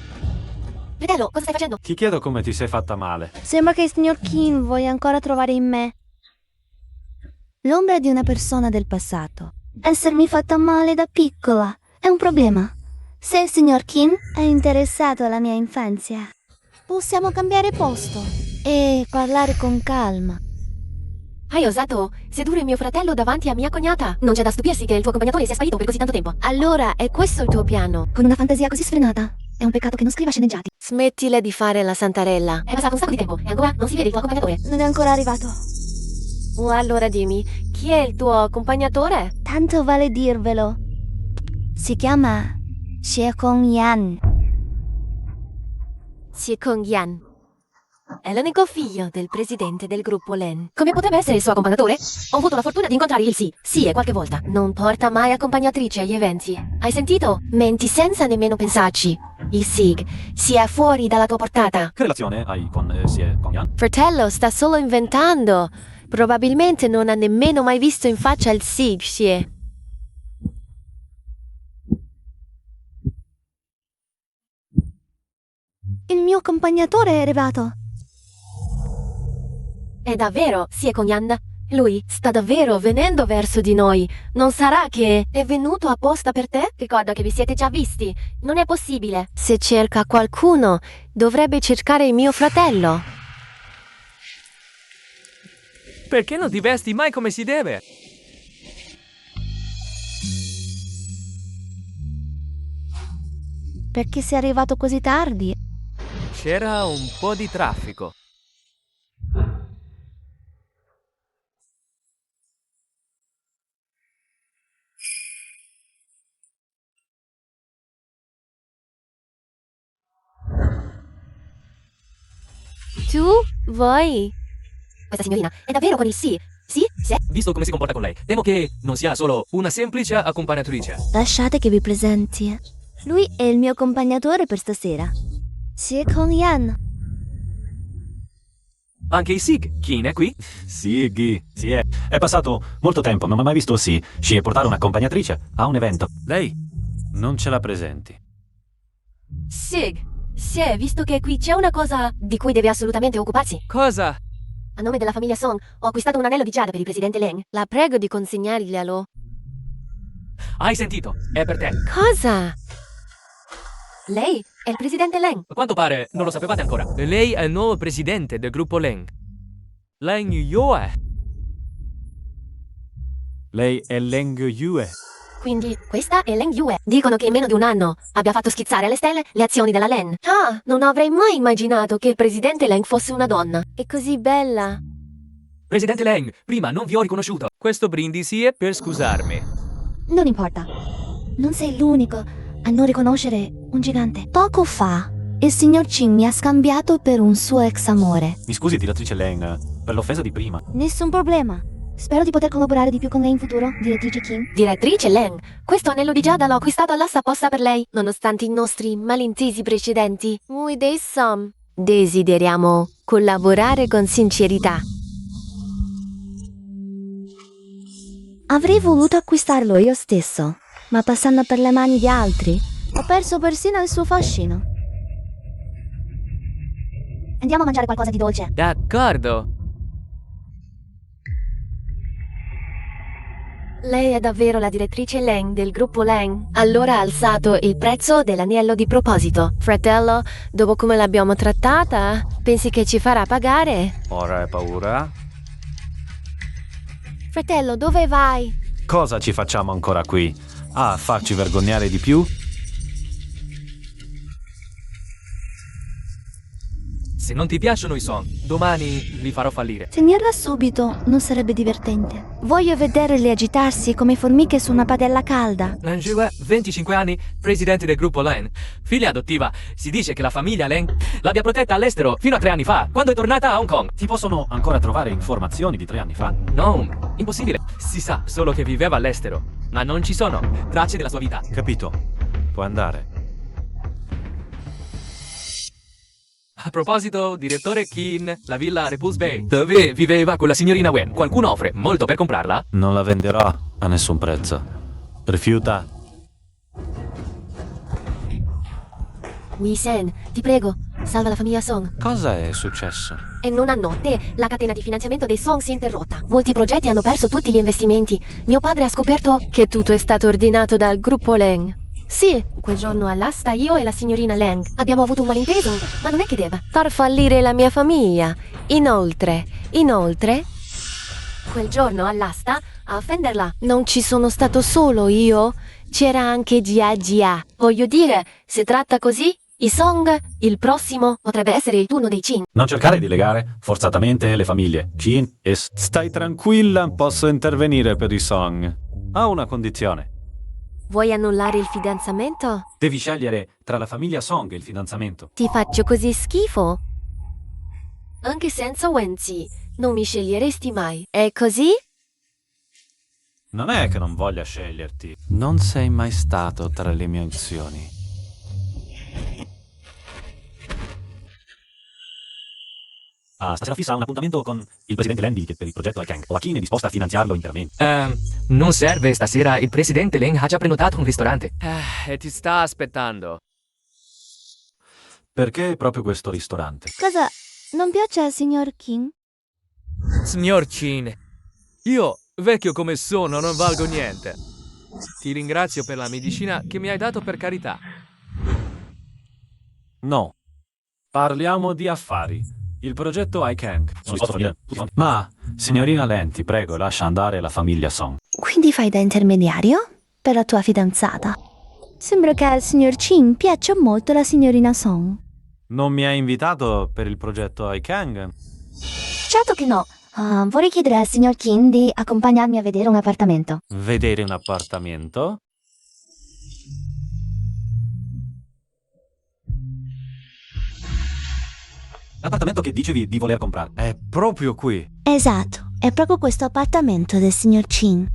Fratello, cosa stai facendo? Ti chiedo come ti sei fatta male. Sembra che il signor Kim voglia ancora trovare in me l'ombra di una persona del passato. Essermi fatta male da piccola è un problema. Se il signor Kim è interessato alla mia infanzia, possiamo cambiare posto e parlare con calma. Hai osato sedurre mio fratello davanti a mia cognata? Non c'è da stupirsi che il tuo accompagnatore sia sparito per così tanto tempo. Allora, è questo il tuo piano? Con una fantasia così sfrenata, è un peccato che non scriva sceneggiati. Smettila di fare la santarella. È passato un sacco di tempo e ancora non si vede il tuo accompagnatore. Non è ancora arrivato. Allora dimmi, chi è il tuo accompagnatore? Tanto vale dirvelo. Si chiama Xie Kong Yan. Xie Kong Yan. È l'unico figlio del presidente del gruppo Len. Come potrebbe essere il suo accompagnatore? Ho avuto la fortuna di incontrare il Sì qualche volta. Non porta mai accompagnatrice agli eventi. Hai sentito? Menti senza nemmeno pensarci. Il Sig sia fuori dalla tua portata. Che relazione hai con Xie Kongyan? Fratello, sta solo inventando. Probabilmente non ha nemmeno mai visto in faccia il Sig, Xie. Il mio accompagnatore è arrivato. È davvero, Xie Kongyan? Lui sta davvero venendo verso di noi. Non sarà che è venuto apposta per te? Ricorda che vi siete già visti. Non è possibile. Se cerca qualcuno, dovrebbe cercare mio fratello. Perché non ti vesti mai come si deve? Perché sei arrivato così tardi? C'era un po' di traffico. Tu? Voi? Questa signorina è davvero con il sì? Sì? Sì? Visto come si comporta con lei, temo che non sia solo una semplice accompagnatrice. Lasciate che vi presenti. Lui è il mio accompagnatore per stasera. Xie Kongyan. Anche i Sig, Kin è qui? Sì, Ghi, sì è passato molto tempo, non ho mai visto Xie portare un'accompagnatrice a un evento. Lei non ce la presenti. Sig, Xie, visto che qui c'è una cosa di cui deve assolutamente occuparsi. Cosa? A nome della famiglia Song, ho acquistato un anello di giada per il presidente Leng. La prego di consegnarglielo. Hai sentito? È per te. Cosa? Lei è il presidente Leng. A quanto pare non lo sapevate ancora. Lei è il nuovo presidente del gruppo Leng. Leng Yue. Lei è Leng Yue. Quindi questa è Leng Yue. Dicono che in meno di un anno abbia fatto schizzare alle stelle le azioni della Len. Ah, non avrei mai immaginato che il presidente Leng fosse una donna. È così bella. Presidente Leng, prima non vi ho riconosciuto. Questo brindisi è per scusarmi. Non importa. Non sei l'unico a non riconoscere un gigante. Poco fa, il signor Qin mi ha scambiato per un suo ex amore. Mi scusi, direttrice Leng, per l'offesa di prima. Nessun problema. Spero di poter collaborare di più con lei in futuro, direttrice Kim. Direttrice Leng, questo anello di giada l'ho acquistato all'asta apposta per lei, nonostante i nostri malintesi precedenti. Muy dei Sam. Desideriamo collaborare con sincerità. Avrei voluto acquistarlo io stesso, ma passando per le mani di altri, ho perso persino il suo fascino. Andiamo a mangiare qualcosa di dolce. D'accordo. Lei è davvero la direttrice Leng del gruppo Leng. Allora ha alzato il prezzo dell'anello di proposito. Fratello, dopo come l'abbiamo trattata, pensi che ci farà pagare? Ora hai paura? Fratello, dove vai? Cosa ci facciamo ancora qui? A farci vergognare di più? Se non ti piacciono i Song, domani li farò fallire. Tenerla subito non sarebbe divertente. Voglio vederle agitarsi come formiche su una padella calda. Leng Yue, 25 anni, presidente del gruppo Leng. Figlia adottiva. Si dice che la famiglia Leng l'abbia protetta all'estero fino a 3 anni fa, quando è tornata a Hong Kong. Si possono ancora trovare informazioni di 3 anni fa? No, impossibile. Si sa solo che viveva all'estero, ma non ci sono tracce della sua vita. Capito. Puoi andare. A proposito, direttore Kin, la villa Repulse Bay, dove viveva con la signorina Wen. Qualcuno offre molto per comprarla? Non la venderò a nessun prezzo. Rifiuta. Wei Sen, ti prego, salva la famiglia Song. Cosa è successo? E non a notte, la catena di finanziamento dei Song si è interrotta. Molti progetti hanno perso tutti gli investimenti. Mio padre ha scoperto che tutto è stato ordinato dal gruppo Leng. Sì, quel giorno all'asta io e la signorina Leng abbiamo avuto un malinteso, ma non è che deve far fallire la mia famiglia. Inoltre, quel giorno all'asta, a offenderla, non ci sono stato solo io, c'era anche Jia Jia. Voglio dire, se tratta così, i Song, il prossimo potrebbe essere il turno dei Qin. Non cercare di legare forzatamente le famiglie Qin e Stai tranquilla, posso intervenire per i Song. Ha una condizione. Vuoi annullare il fidanzamento? Devi scegliere tra la famiglia Song e il fidanzamento. Ti faccio così schifo? Anche senza Wenzi, non mi sceglieresti mai. È così? Non è che non voglia sceglierti. Non sei mai stato tra le mie opzioni. Stasera fissa un appuntamento con il presidente Lendi per il progetto Aikang. La Qin è disposta a finanziarlo interamente. Non serve stasera, il presidente Leng ha già prenotato un ristorante. E ti sta aspettando. Perché proprio questo ristorante? Cosa non piace al signor King? Signor Chin, io, vecchio come sono, non valgo niente. Ti ringrazio per la medicina che mi hai dato, per carità. No. Parliamo di affari. Il progetto iKang. Ma, signorina Len, ti prego, lascia andare la famiglia Song. Quindi fai da intermediario per la tua fidanzata. Sembra che al signor Chin piaccia molto la signorina Song. Non mi hai invitato per il progetto iKang? Certo che no. Vorrei chiedere al signor Kim di accompagnarmi a vedere un appartamento. Vedere un appartamento? L'appartamento che dicevi di voler comprare. È proprio qui. Esatto, è proprio questo appartamento del signor Chin.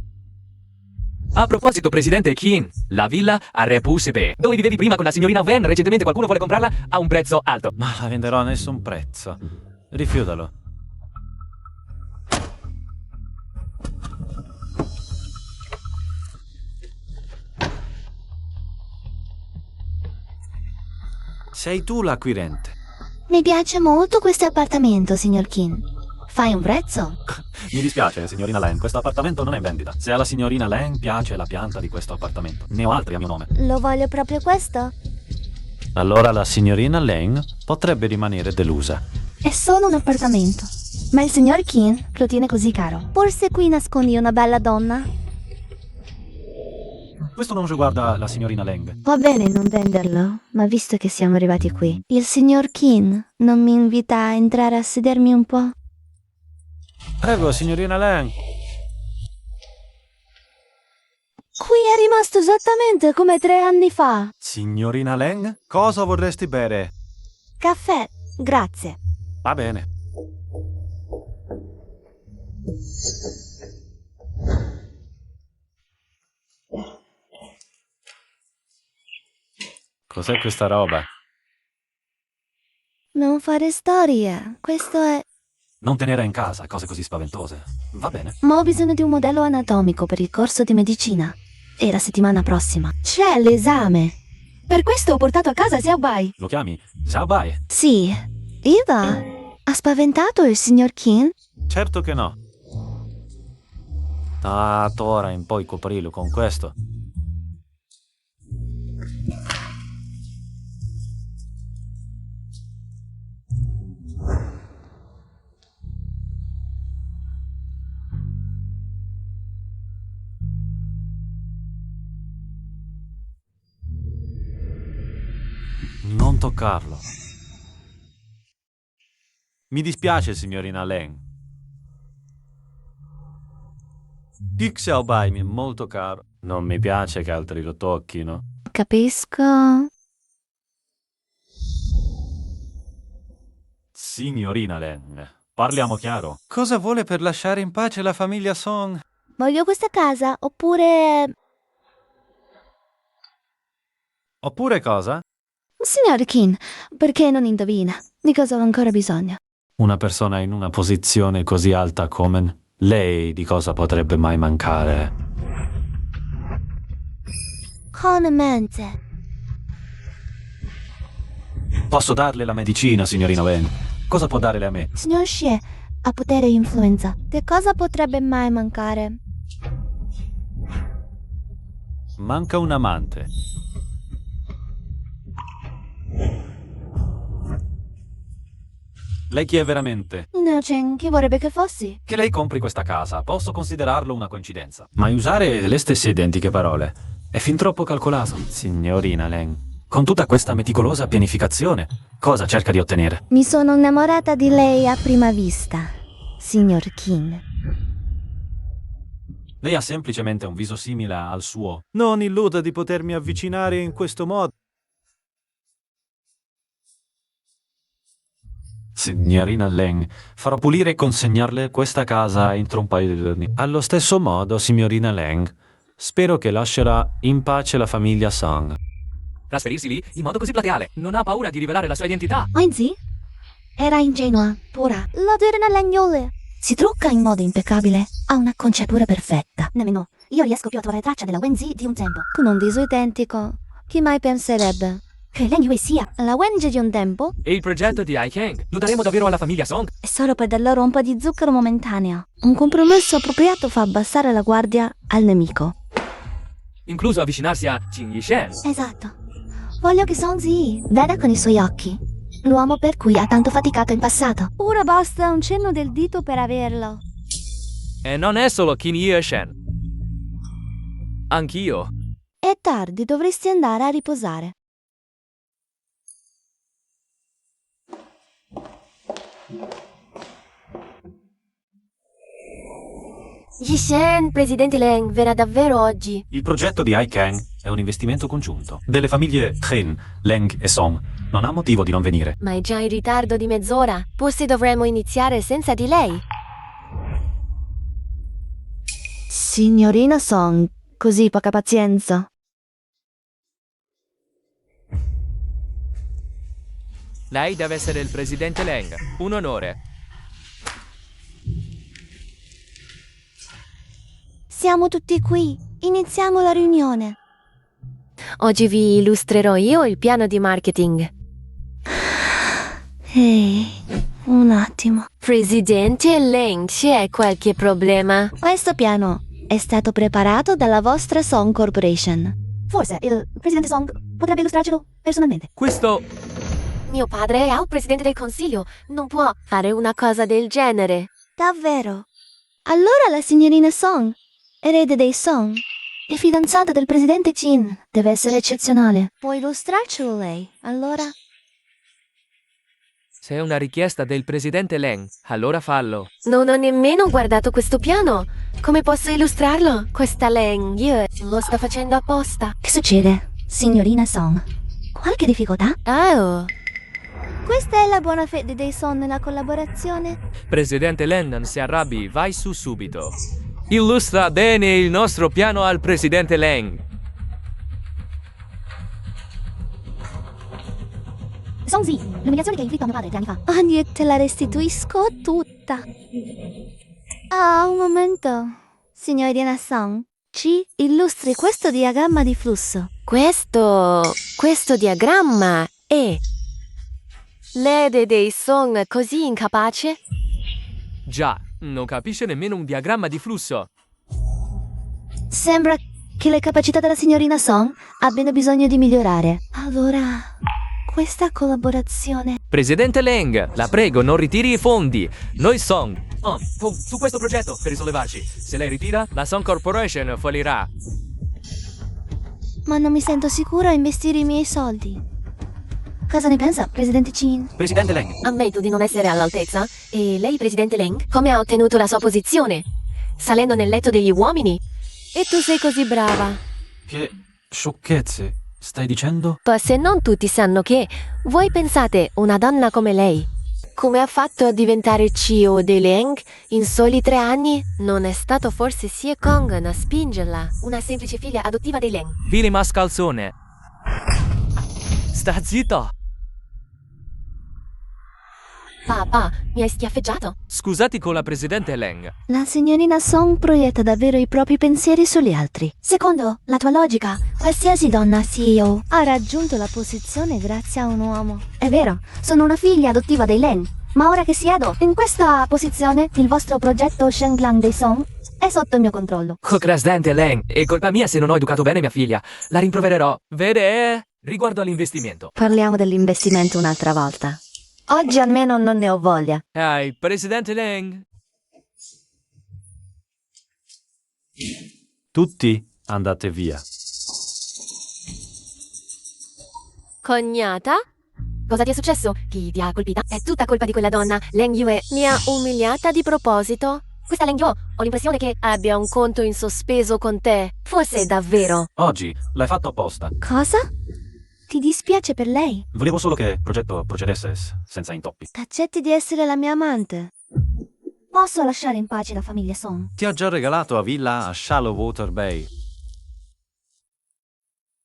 A proposito, presidente Kin, la villa a Repusebe, dove vivevi prima con la signorina Wen, recentemente qualcuno vuole comprarla a un prezzo alto. Ma la venderò a nessun prezzo. Rifiutalo. Sei tu l'acquirente. Mi piace molto questo appartamento, signor Kim. Fai un prezzo? Mi dispiace, signorina Len, questo appartamento non è in vendita. Se alla signorina Len piace la pianta di questo appartamento, ne ho altri a mio nome. Lo voglio proprio questo? Allora la signorina Lane potrebbe rimanere delusa. È solo un appartamento. Ma il signor Kim lo tiene così caro. Forse qui nascondi una bella donna? Questo non riguarda la signorina Leng. Va bene non venderlo, ma visto che siamo arrivati qui, il signor Kim non mi invita a entrare a sedermi un po'? Prego, signorina Lane. Qui è rimasto esattamente come 3 anni fa. Signorina Lane, cosa vorresti bere? Caffè, grazie. Va bene. Cos'è questa roba? Non fare storie, questo è... Non tenere in casa cose così spaventose. Va bene. Ma ho bisogno di un modello anatomico per il corso di medicina. E la settimana prossima c'è l'esame. Per questo ho portato a casa Xiao Bai. Lo chiami Xiao Bai? Sì, Eva, ha spaventato il signor Kim? Certo che no. Ah, ora in poi coprirlo con questo. Non toccarlo. Mi dispiace, signorina Lane. Dick Xiaobai mi è molto caro. Non mi piace che altri lo tocchino. Capisco. Signorina Len, parliamo chiaro. Cosa vuole per lasciare in pace la famiglia Song? Voglio questa casa, oppure... Oppure cosa? Signor Kim, perché non indovina? Di cosa ho ancora bisogno? Una persona in una posizione così alta come lei di cosa potrebbe mai mancare? Con mente. Posso darle la medicina, signorina Wen. Cosa può dare lei a me? Signor Xie ha potere e influenza. Che cosa potrebbe mai mancare? Manca un amante. Lei chi è veramente? Inochen, chi vorrebbe che fossi? Che lei compri questa casa, posso considerarlo una coincidenza. Ma usare le stesse identiche parole è fin troppo calcolato. Signorina Lane. Con tutta questa meticolosa pianificazione, cosa cerca di ottenere? Mi sono innamorata di lei a prima vista, signor Kim. Lei ha semplicemente un viso simile al suo. Non illuda di potermi avvicinare in questo modo. Signorina Len, farò pulire e consegnarle questa casa entro un paio di giorni. Allo stesso modo, signorina Leng, spero che lascerà in pace la famiglia Song. Trasferirsi lì in modo così plateale. Non ha paura di rivelare la sua identità. Wenzi? Era ingenua, pura. La donna legnole. Si trucca in modo impeccabile. Ha un'acconciatura perfetta. Nemmeno io riesco più a trovare traccia della Wenzi di un tempo. Con un viso identico. Chi mai penserebbe? che Leng Yue sia. La Wen già di un tempo E il progetto di Ai Kang lo daremo davvero alla famiglia Song? è solo per dar loro un po' di zucchero momentaneo. Un compromesso appropriato fa abbassare la guardia al nemico. Incluso avvicinarsi a Jin Yishen. Esatto. Voglio che Song Zi veda con i suoi occhi l'uomo per cui ha tanto faticato in passato. Ora basta un cenno del dito per averlo. E non è solo Jin Yishen. Anch'io. È tardi, dovresti andare a riposare. Yishen, presidente Leng, verrà davvero oggi. Il progetto di Ai Kang è un investimento congiunto delle famiglie Trin, Leng e Song. Non ha motivo di non venire. Ma è già in ritardo di mezz'ora. Forse dovremmo iniziare senza di lei. Signorina Song, così poca pazienza. Lei deve essere il presidente Leng. Un onore. Siamo tutti qui. Iniziamo la riunione. Oggi vi illustrerò io il piano di marketing. Ehi, un attimo. Presidente Leng, c'è qualche problema? Questo piano è stato preparato dalla vostra Song Corporation. Forse il presidente Song potrebbe illustrarcelo personalmente. Questo... Mio padre è il presidente del consiglio. Non può fare una cosa del genere. Davvero? Allora la signorina Song, erede dei Song, Il fidanzato del presidente Jin deve essere eccezionale. può illustrarcelo lei, allora? Se è una richiesta del presidente Leng, allora fallo. Non ho nemmeno guardato questo piano. Come posso illustrarlo? Questa Leng Yue lo sta facendo apposta. Che succede, signorina Song? Qualche difficoltà? Oh, Questa è la buona fede dei Song nella collaborazione? Presidente Leng, non si arrabbi, vai su subito. Illustra bene il nostro piano al presidente Leng. Song Zi, l'umiliazione che hai inflitto a mio padre 3 anni fa. Ogni te la restituisco tutta. Ah, un momento. Signorina Song, ci illustri questo diagramma di flusso. questo diagramma è... L'ede dei Song così incapace? Già, non capisce nemmeno un diagramma di flusso. Sembra che le capacità della signorina Song abbiano bisogno di migliorare. Allora, questa collaborazione... Presidente Leng, la prego, non ritiri i fondi. Noi Song... Oh, su questo progetto per risollevarci. Se lei ritira, la Song Corporation fallirà. Ma non mi sento sicura a investire i miei soldi. Cosa ne pensa, presidente Jin? Presidente Leng, Ammetto di non essere all'altezza. E lei, presidente Leng, come ha ottenuto la sua posizione? Salendo nel letto degli uomini? E tu sei così brava. che sciocchezze stai dicendo? Forse non tutti sanno che... Voi pensate, una donna come lei, come ha fatto a diventare CEO di Leng in soli 3 anni? Non è stato forse Xie Kong a spingerla, una semplice figlia adottiva di Leng. Vili mascalzone. Sta zitto. Papà, mi hai schiaffeggiato? Scusati con la presidente Leng. La signorina Song proietta davvero i propri pensieri sugli altri. Secondo la tua logica, qualsiasi donna CEO... Ha raggiunto la posizione grazie a un uomo. È vero, sono una figlia adottiva dei Leng, ma ora che siedo in questa posizione, il vostro progetto Shenglang dei Song è sotto il mio controllo. Presidente Leng, è colpa mia se non ho educato bene mia figlia. La rimprovererò. Vede? Riguardo all'investimento. Parliamo dell'investimento un'altra volta. Oggi almeno non ne ho voglia. Presidente Leng. Tutti andate via. Cognata? Cosa ti è successo? Chi ti ha colpita? È tutta colpa di quella donna. Leng Yue mi ha umiliata di proposito. Questa Leng Yue, ho l'impressione che abbia un conto in sospeso con te. Forse davvero. Oggi l'hai fatto apposta. Cosa? Ti dispiace per lei? Volevo solo che il progetto procedesse senza intoppi. Accetti di essere la mia amante? Posso lasciare in pace la famiglia Song? Ti ho già regalato la villa a Shallow Water Bay.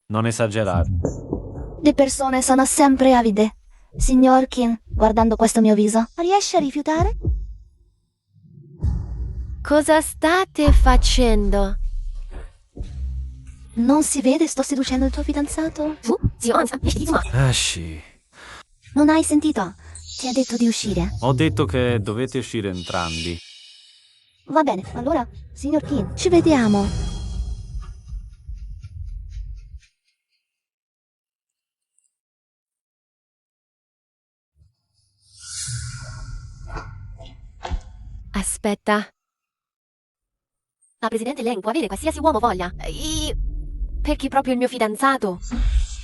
Non esagerare. Le persone sono sempre avide. Signor Qin, guardando questo mio viso, Riesci a rifiutare? Cosa state facendo? Non si vede, sto seducendo il tuo fidanzato? Esci. Non hai sentito? Ti ha detto di uscire. Ho detto che dovete uscire entrambi. Va bene, allora, signor Kim, ci vediamo. Aspetta. La presidente Leng può avere qualsiasi uomo voglia. Perché proprio il mio fidanzato?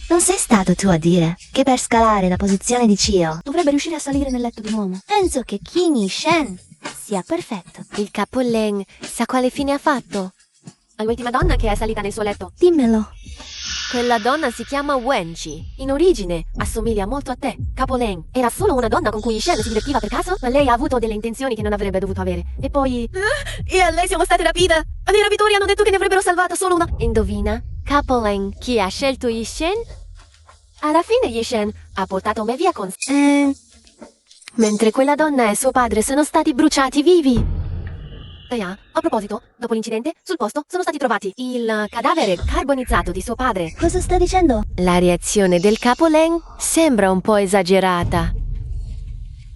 Non sei stato tu a dire che per scalare la posizione di Chio dovrebbe riuscire a salire nel letto di un uomo? Penso che Kim Yi-shen sia perfetto. Il capo Leng sa quale fine ha fatto? L'ultima donna che è salita nel suo letto. Dimmelo. Quella donna si chiama Wenji. In origine assomiglia molto a te, capo Leng. Era solo una donna con cui Shen si divertiva per caso? Ma lei ha avuto delle intenzioni che non avrebbe dovuto avere. E poi... E a lei siamo state rapite. I rapitori hanno detto che ne avrebbero salvata solo una. Indovina, capo Leng, chi ha scelto Yi-shen? Alla fine Yi-shen ha portato me via con... mentre quella donna e suo padre sono stati bruciati vivi. A proposito, dopo l'incidente, sul posto sono stati trovati il cadavere carbonizzato di suo padre. Cosa sta dicendo? La reazione del capo Leng sembra un po' esagerata.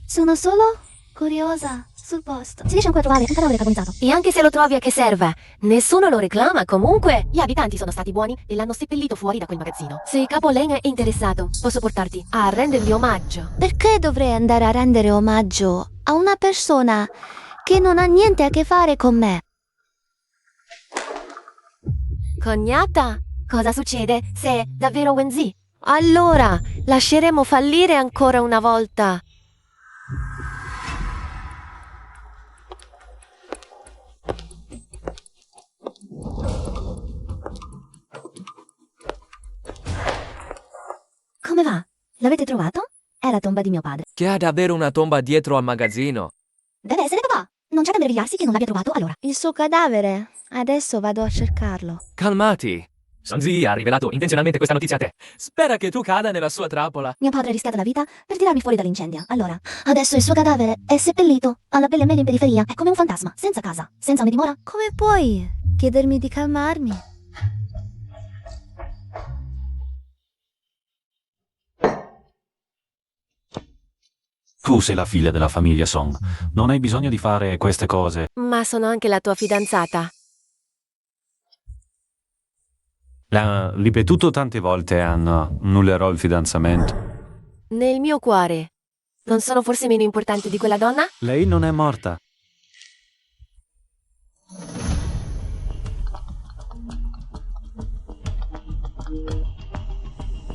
Sono solo curiosa. Sul posto si riesce ancora a trovare un cadavere carbonizzato. E anche se lo trovi a che serva, nessuno lo reclama. Comunque, gli abitanti sono stati buoni e l'hanno seppellito fuori da quel magazzino. Se il capo Leng è interessato, posso portarti a rendergli omaggio. Perché dovrei andare a rendere omaggio a una persona che non ha niente a che fare con me? Cognata? Cosa succede se è davvero Wenzi? Allora, lasceremo fallire ancora una volta. Come va? L'avete trovato? È la tomba di mio padre. Che ha davvero una tomba dietro al magazzino. Deve essere papà. Non c'è da meravigliarsi che non l'abbia trovato allora. Il suo cadavere. Adesso vado a cercarlo. Calmati. Sonzi ha rivelato intenzionalmente questa notizia a te. Spera che tu cada nella sua trappola. Mio padre ha rischiato la vita per tirarmi fuori dall'incendio. Allora, adesso il suo cadavere è seppellito alla pelle media in periferia. È come un fantasma, senza casa, senza una dimora. Come puoi chiedermi di calmarmi? Tu sei la figlia della famiglia Song. Non hai bisogno di fare queste cose. Ma sono anche la tua fidanzata. L'ha ripetuto tante volte, Anna. Annullerò il fidanzamento. Nel mio cuore. Non sono forse meno importanti di quella donna? Lei non è morta.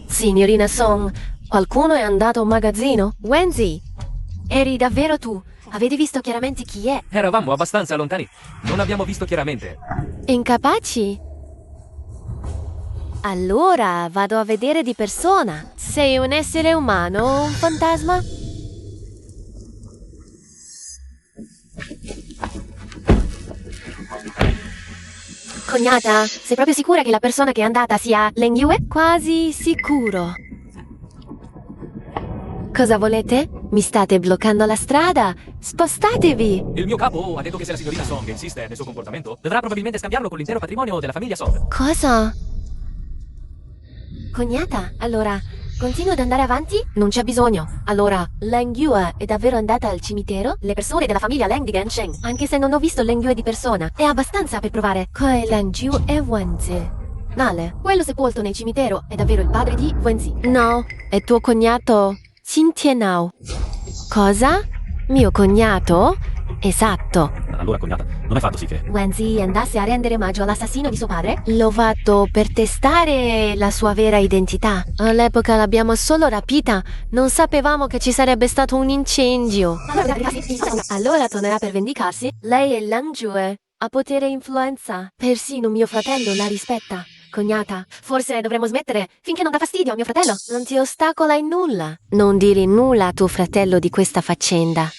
Signorina Song, qualcuno è andato a un magazzino? Wenzi, Eri davvero tu? Avete visto chiaramente chi è? Eravamo abbastanza lontani. Non abbiamo visto chiaramente. incapaci? Allora vado a vedere di persona. Sei un essere umano o un fantasma? Cognata, sei proprio sicura che la persona che è andata sia Leng Yue? Quasi sicuro. Cosa volete? Mi state bloccando la strada? Spostatevi! Il mio capo ha detto che se la signorina Song insiste nel suo comportamento, dovrà probabilmente scambiarlo con l'intero patrimonio della famiglia Song. Cosa? Cognata, allora, continua ad andare avanti? Non c'è bisogno. Allora, Leng Yue è davvero andata al cimitero? Le persone della famiglia Leng di Gansheng, anche se non ho visto Leng Yue di persona, è abbastanza per provare. Che Leng Yue è Wenzi. Nale, quello sepolto nel cimitero è davvero il padre di Wenzi. No, è tuo cognato Qin Tianao. Cosa? Mio cognato? Esatto. Allora, cognata, non hai fatto sì che... Wenzi andasse a rendere omaggio all'assassino di suo padre? L'ho fatto per testare la sua vera identità. All'epoca l'abbiamo solo rapita. Non sapevamo che ci sarebbe stato un incendio. Allora tornerà per vendicarsi? Lei è Leng Yue. Ha potere e influenza. Persino mio fratello la rispetta. Cognata, forse dovremmo smettere finché non dà fastidio a mio fratello. Non ti ostacola in nulla. Non dire nulla a tuo fratello di questa faccenda.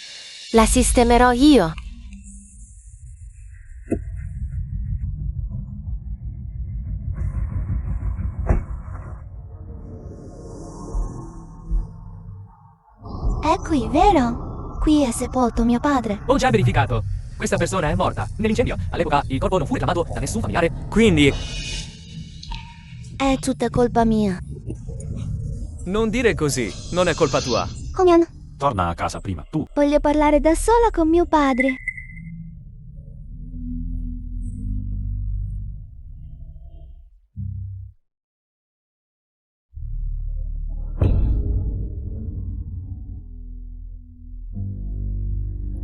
La sistemerò io. È qui, vero? Qui è sepolto mio padre. Ho già verificato. Questa persona è morta nell'incendio. All'epoca il corpo non fu reclamato da nessun familiare. Quindi È tutta colpa mia. Non dire così, non è colpa tua. Komian, Torna a casa prima, tu. voglio parlare da sola con mio padre.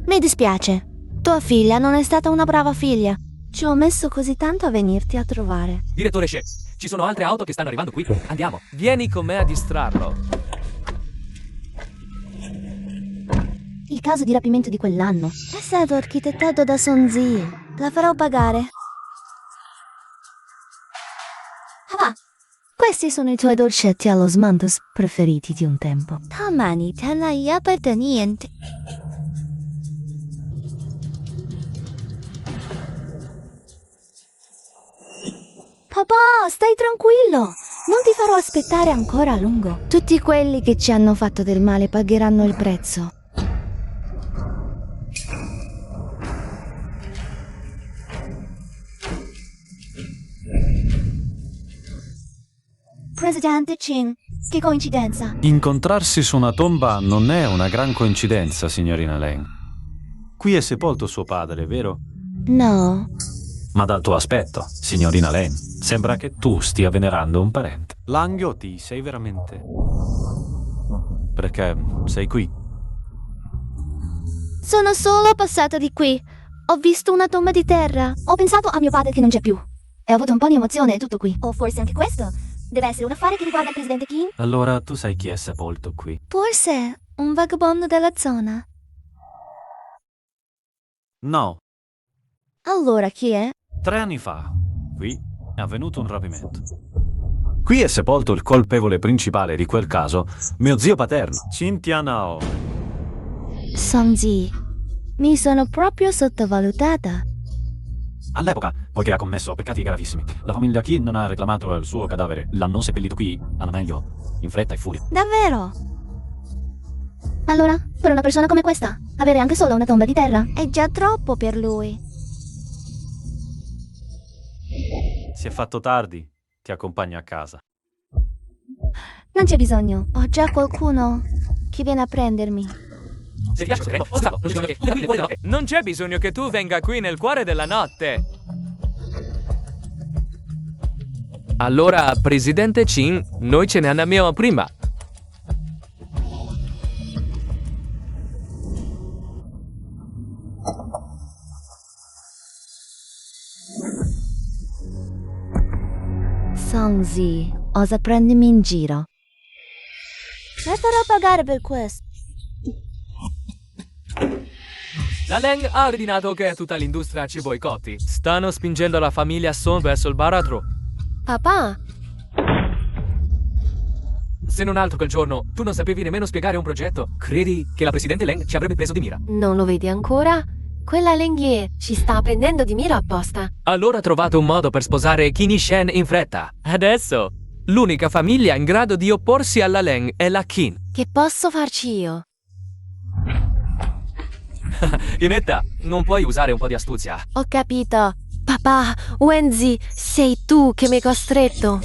Mi dispiace. Tua figlia non è stata una brava figlia. Ci ho messo così tanto a venirti a trovare. Direttore Shea, ci sono altre auto che stanno arrivando qui. Andiamo. Vieni con me a distrarlo. Il caso di rapimento di quell'anno. È stato architettato da Sonzi. La farò pagare. Ah, Questi sono i tuoi dolcetti allo smantus preferiti di un tempo. Tamani tenai appartenente. Papà, stai tranquillo. Non ti farò aspettare ancora a lungo. Tutti quelli che ci hanno fatto del male pagheranno il prezzo. Presidente Chin, che coincidenza. Incontrarsi su una tomba non è una gran coincidenza, signorina Lane. Qui è sepolto suo padre, vero? No. Ma dal tuo aspetto, signorina Lane, sembra che tu stia venerando un parente. Langhiotti, sei veramente... Perché sei qui? Sono solo passata di qui. Ho visto una tomba di terra. Ho pensato a mio padre che non c'è più. E ho avuto un po' di emozione e tutto qui. O forse anche questo. Deve essere un affare che riguarda il presidente Kim? Allora tu sai chi è sepolto qui? Forse un vagabondo della zona. No, Allora chi è? 3 anni fa, qui è avvenuto un rapimento. Qui è sepolto il colpevole principale di quel caso, mio zio paterno, Cynthia Nao. Sonzi. Mi sono proprio sottovalutata. All'epoca, poiché ha commesso peccati gravissimi, la famiglia Kim non ha reclamato il suo cadavere. L'hanno seppellito qui, alla meglio, in fretta e furia. Davvero? Allora, per una persona come questa, avere anche solo una tomba di terra? È già troppo per lui. Si è fatto tardi, ti accompagno a casa. Non c'è bisogno. Ho già qualcuno che viene a prendermi. Se ti piace, scriveremo. Oh, scappo, non c'è bisogno che... Non c'è bisogno che tu venga qui nel cuore della notte. Allora, presidente Chin, noi ce ne andiamo prima. Sonzi, osa prendermi in giro. Mi farò pagare per questo. La Lang ha ordinato che tutta l'industria ci boicotti. Stanno spingendo la famiglia Son verso il baratro. Papà, Se non altro quel giorno tu non sapevi nemmeno spiegare un progetto, credi che la presidente Lang ci avrebbe preso di mira? non lo vedi ancora? Quella Lenghier ci sta prendendo di mira apposta. Allora ha trovato un modo per sposare Qin Shen in fretta. Adesso, l'unica famiglia in grado di opporsi alla Lang è la Qin. Che posso farci io? Inetta, non puoi usare un po' di astuzia. Ho capito. Papà, Wenzi, sei tu che mi hai costretto.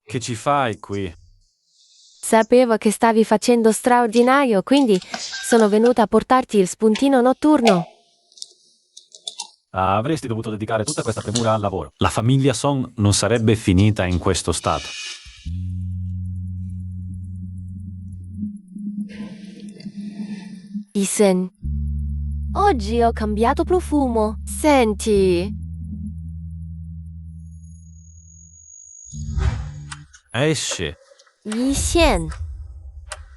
Che ci fai qui? Sapevo che stavi facendo straordinario, quindi sono venuta a portarti il spuntino notturno. Avresti dovuto dedicare tutta questa premura al lavoro. La famiglia Song non sarebbe finita in questo stato. Isen, oggi ho cambiato profumo. Senti, Esce. Yixien,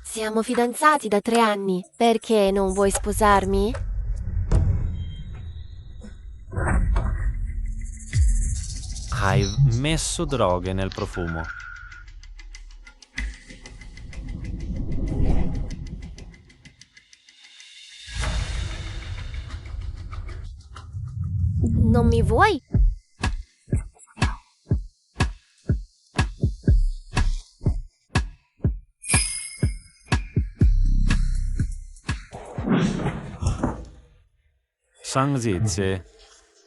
siamo fidanzati da 3 anni. Perché non vuoi sposarmi? Hai messo droghe nel profumo. Non mi vuoi? Sang Zizi,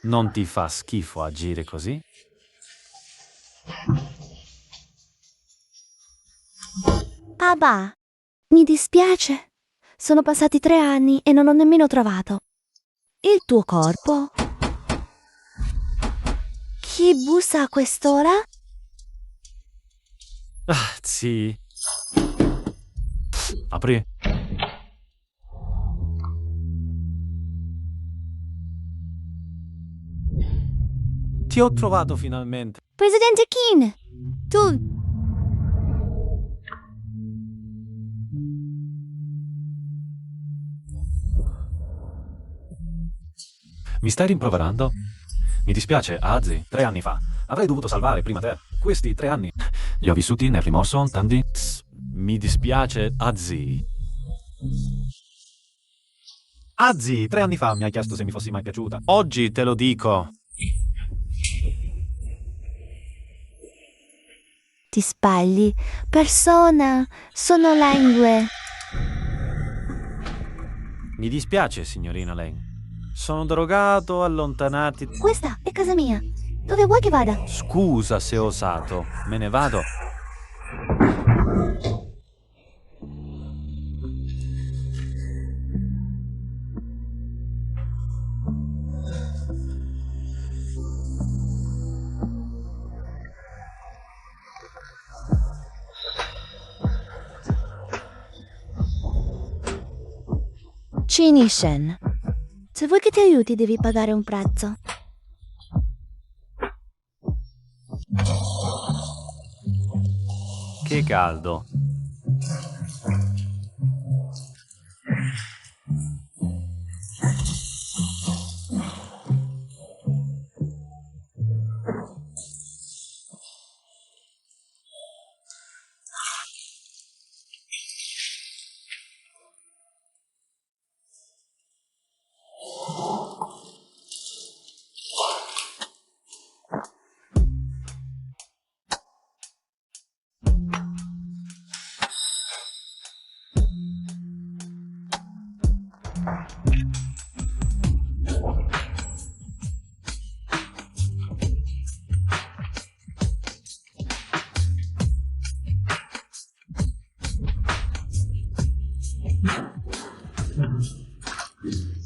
non ti fa schifo agire così? Papà, mi dispiace. Sono passati 3 anni e non ho nemmeno trovato il tuo corpo. Chi bussa a quest'ora? Ah, sì. Apri. Ti ho trovato finalmente. Presidente Keane, tu... Mi stai rimproverando? Mi dispiace, Azzi, 3 anni fa. Avrei dovuto salvare prima te. Questi 3 anni li ho vissuti nel rimorso, Tandy. Mi dispiace, Azzi. Azzi, 3 anni fa mi hai chiesto se mi fossi mai piaciuta. Oggi te lo dico. Ti sbagli. Persona, sono lingue. Mi dispiace, signorina Lane. Sono drogato, allontanati. Questa è casa mia. Dove vuoi che vada? Scusa se ho osato. Me ne vado. Shen. Se vuoi che ti aiuti devi pagare un prezzo. Che caldo.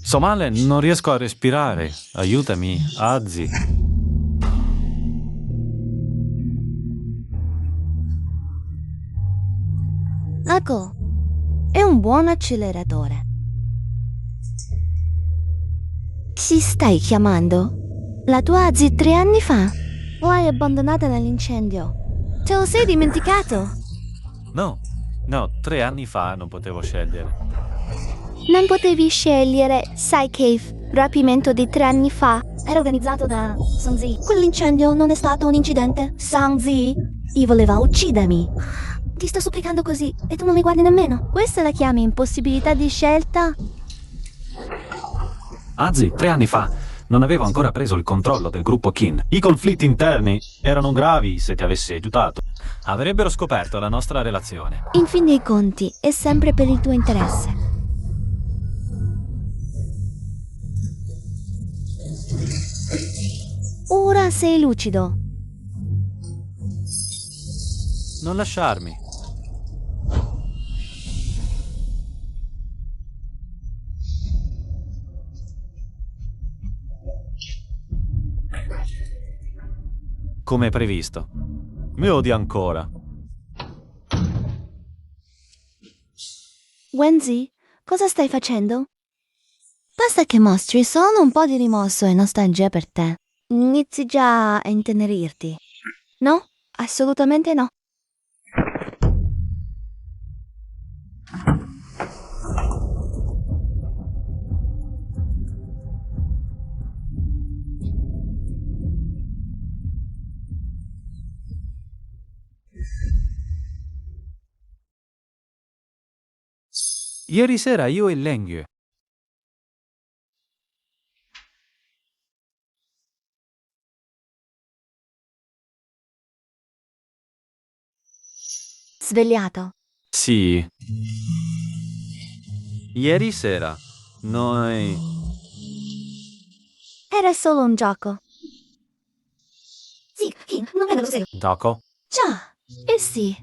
Sto male, non riesco a respirare. Aiutami, Azzi. Ecco, è un buon acceleratore. Chi stai chiamando? La tua Azzi 3 anni fa? O hai abbandonata nell'incendio? Te lo sei dimenticato? No, 3 anni fa non potevo scegliere. Non potevi scegliere, sai Cave, rapimento di 3 anni fa. Era organizzato da Sangzi. Quell'incendio non è stato un incidente. Sangzi, voleva uccidermi. Ti sto supplicando così e tu non mi guardi nemmeno. Questa la chiami impossibilità di scelta? Azzi, 3 anni fa non avevo ancora preso il controllo del gruppo Kin. I conflitti interni erano gravi se ti avessi aiutato. Avrebbero scoperto la nostra relazione. In fin dei conti, è sempre per il tuo interesse. Ora sei lucido. Non lasciarmi. Come previsto. Mi odi ancora. Wenzi, cosa stai facendo? Basta che mostri solo un po' di rimorso e nostalgia per te. Inizi già a intenerirti. No, assolutamente no. Ieri sera io e Lengyu. Svegliato. Sì. Ieri sera noi Era solo un gioco. Sì, Kin, non prendo sul serio. Gioco? Già, E sì,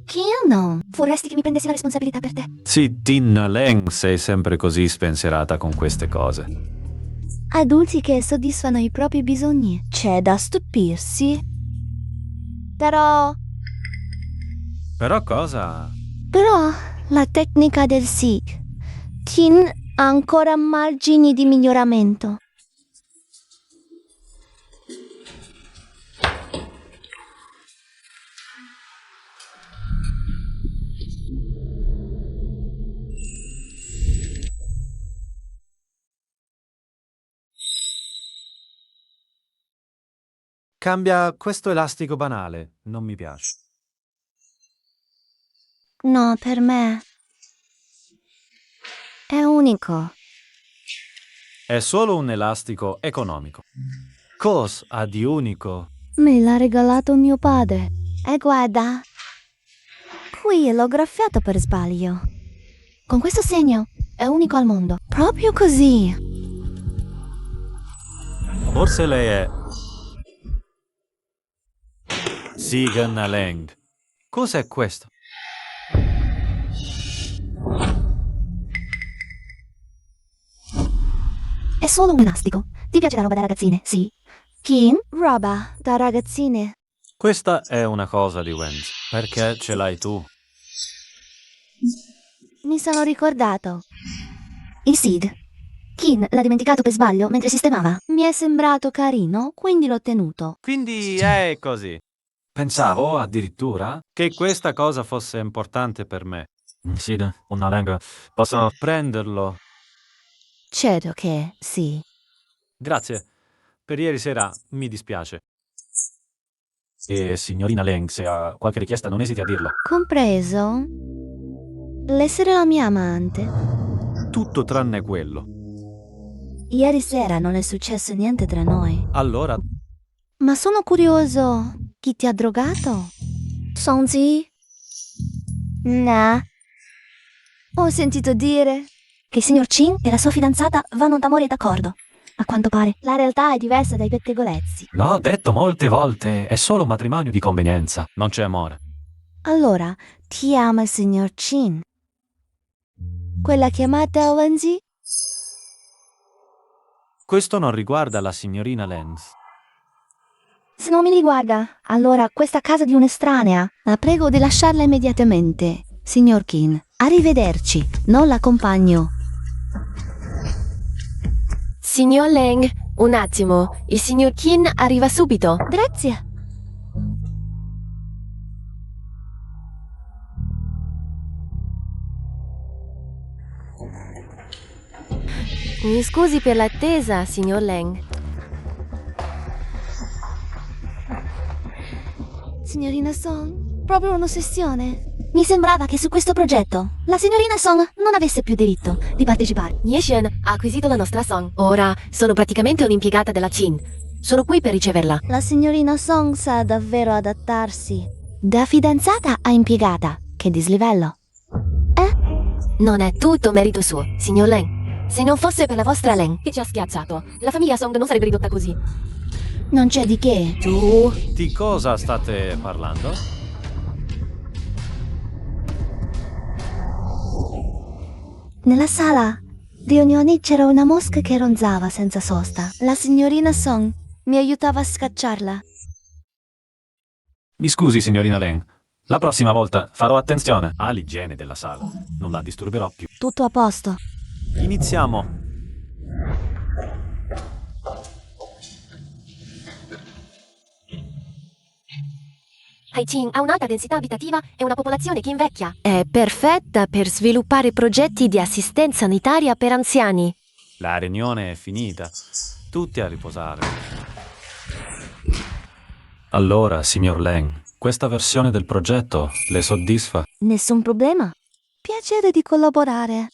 Kin, no. Vorresti che mi prendessi la responsabilità per te? Sì, Tin Leng, sei sempre così spensierata con queste cose. adulti che soddisfano i propri bisogni. C'è da stupirsi. Però Però cosa? la tecnica del Sikh. Tin ha ancora margini di miglioramento. Cambia questo elastico banale, non mi piace. No, per me è unico. È solo un elastico economico. Cosa ha di unico? Me l'ha regalato mio padre. E guarda, qui l'ho graffiato per sbaglio. Con questo segno è unico al mondo. Proprio così. Forse lei è Sigan Leng. Cos'è questo? È solo un elastico. Ti piace la roba da ragazzine? Sì. Kin? Roba da ragazzine. Questa è una cosa di Wendy. Perché ce l'hai tu? Mi sono ricordato. Il Sid. Kin l'ha dimenticato per sbaglio mentre sistemava. Mi è sembrato carino, quindi l'ho tenuto. Quindi è così. Pensavo addirittura. Che questa cosa fosse importante per me. Sì, una lingua. Posso. Prenderlo. Certo che sì. Grazie. Per ieri sera mi dispiace. E signorina Leng, se ha qualche richiesta non esiti a dirlo. Compreso l'essere la mia amante. Tutto tranne quello. Ieri sera non è successo niente tra noi. Allora, Ma sono curioso. Chi ti ha drogato? Sonzi? Nah. Ho sentito dire. Che il signor Chin e la sua fidanzata vanno d'amore d'accordo. A quanto pare. La realtà è diversa dai pettegolezzi. L'ho detto molte volte, è solo un matrimonio di convenienza. non c'è amore. Allora, ti ama il signor Chin? Quella chiamata Wenzi? Questo non riguarda la signorina Lenz. Se non mi riguarda, allora questa casa di un'estranea. La prego di lasciarla immediatamente, signor Kin. Arrivederci, non l'accompagno. Signor Leng, un attimo. Il signor Qin arriva subito. Grazie. Mi scusi per l'attesa, signor Leng. Signorina Song, proprio un'ossessione. Mi sembrava che su questo progetto la signorina Song non avesse più diritto di partecipare. Nieshen ha acquisito la nostra Song. Ora sono praticamente un'impiegata della Qin. Sono qui per riceverla. La signorina Song sa davvero adattarsi. Da fidanzata a impiegata. Che dislivello. Non è tutto merito suo, signor Leng. Se non fosse per la vostra Leng che ci ha schiacciato, la famiglia Song non sarebbe ridotta così. Non c'è di che. Tu... Di cosa state parlando? Nella sala riunioni c'era una mosca che ronzava senza sosta. La signorina Song mi aiutava a scacciarla. Mi scusi, signorina Leng. La prossima volta farò attenzione all'igiene della sala. Non la disturberò più. Tutto a posto. Iniziamo. Haiqin ha un'alta densità abitativa e una popolazione che invecchia. È perfetta per sviluppare progetti di assistenza sanitaria per anziani. La riunione è finita. Tutti a riposare. Allora, signor Leng, questa versione del progetto le soddisfa? Nessun problema. Piacere di collaborare.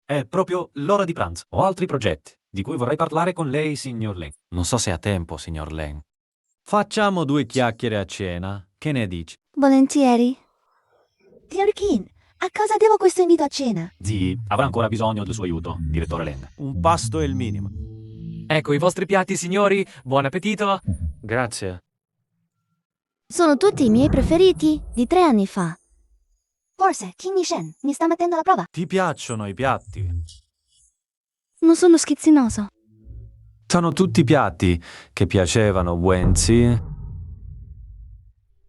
È proprio l'ora di pranzo. Ho altri progetti di cui vorrei parlare con lei, signor Leng. Non so se ha tempo, signor Leng. Facciamo 2 chiacchiere a cena. Che ne dici? Volentieri. Signor Kin, A cosa devo questo invito a cena? Zii avrà ancora bisogno del suo aiuto, direttore Lang. Un pasto è il minimo. Ecco i vostri piatti, signori. Buon appetito. Grazie. Sono tutti i miei preferiti di 3 anni fa. Forse King Shen mi sta mettendo alla prova. Ti piacciono i piatti? Non sono schizzinoso. Sono tutti piatti che piacevano Wenzi.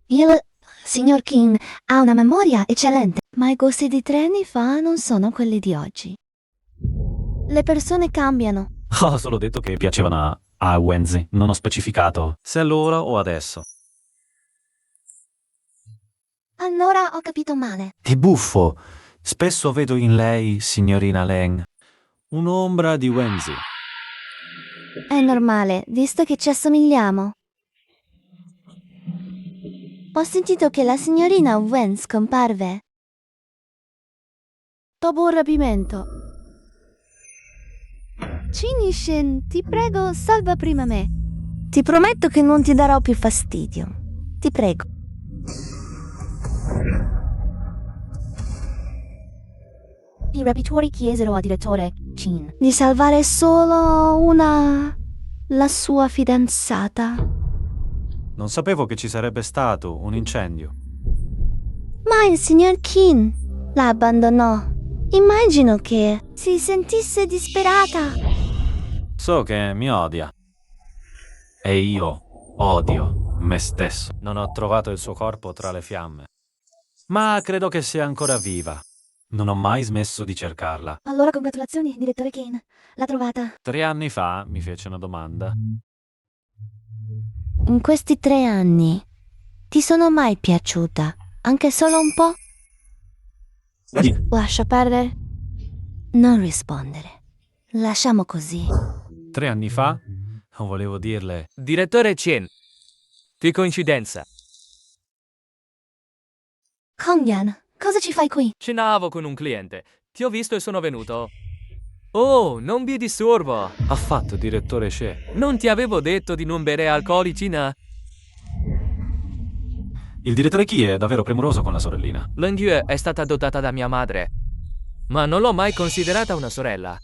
Il signor King ha una memoria eccellente. Ma i gusti di 3 anni fa non sono quelli di oggi. Le persone cambiano. Ho solo detto che piacevano a Wenzi, non ho specificato. Se allora o adesso. Allora ho capito male. Di buffo. Spesso vedo in lei, signorina Lang, un'ombra di Wenzi. È normale, visto che ci assomigliamo. Ho sentito che la signorina Wen scomparve dopo un rapimento. Shen, ti prego, salva prima me. Ti prometto che non ti darò più fastidio. Ti prego. I rapitori chiesero al direttore Chin Di salvare solo la sua fidanzata. Non sapevo che ci sarebbe stato un incendio. Ma il signor Kin la abbandonò. Immagino che si sentisse disperata. So che mi odia. E io odio me stesso. Non ho trovato il suo corpo tra le fiamme. Ma credo che sia ancora viva. Non ho mai smesso di cercarla. Allora congratulazioni, direttore Kane. L'ha trovata. 3 anni fa mi fece una domanda. In questi 3 anni ti sono mai piaciuta? Anche solo un po'? Lascia perdere. Non rispondere. Lasciamo così. 3 anni fa volevo dirle: Direttore Chen. Di coincidenza. Kongyan, cosa ci fai qui? Cenavo con un cliente. Ti ho visto e sono venuto. Oh, non vi disturbo. affatto, direttore She. Non ti avevo detto di non bere alcolici, na? Il direttore Key è davvero premuroso con la sorellina. Langue è stata adottata da mia madre, ma non l'ho mai considerata una sorella.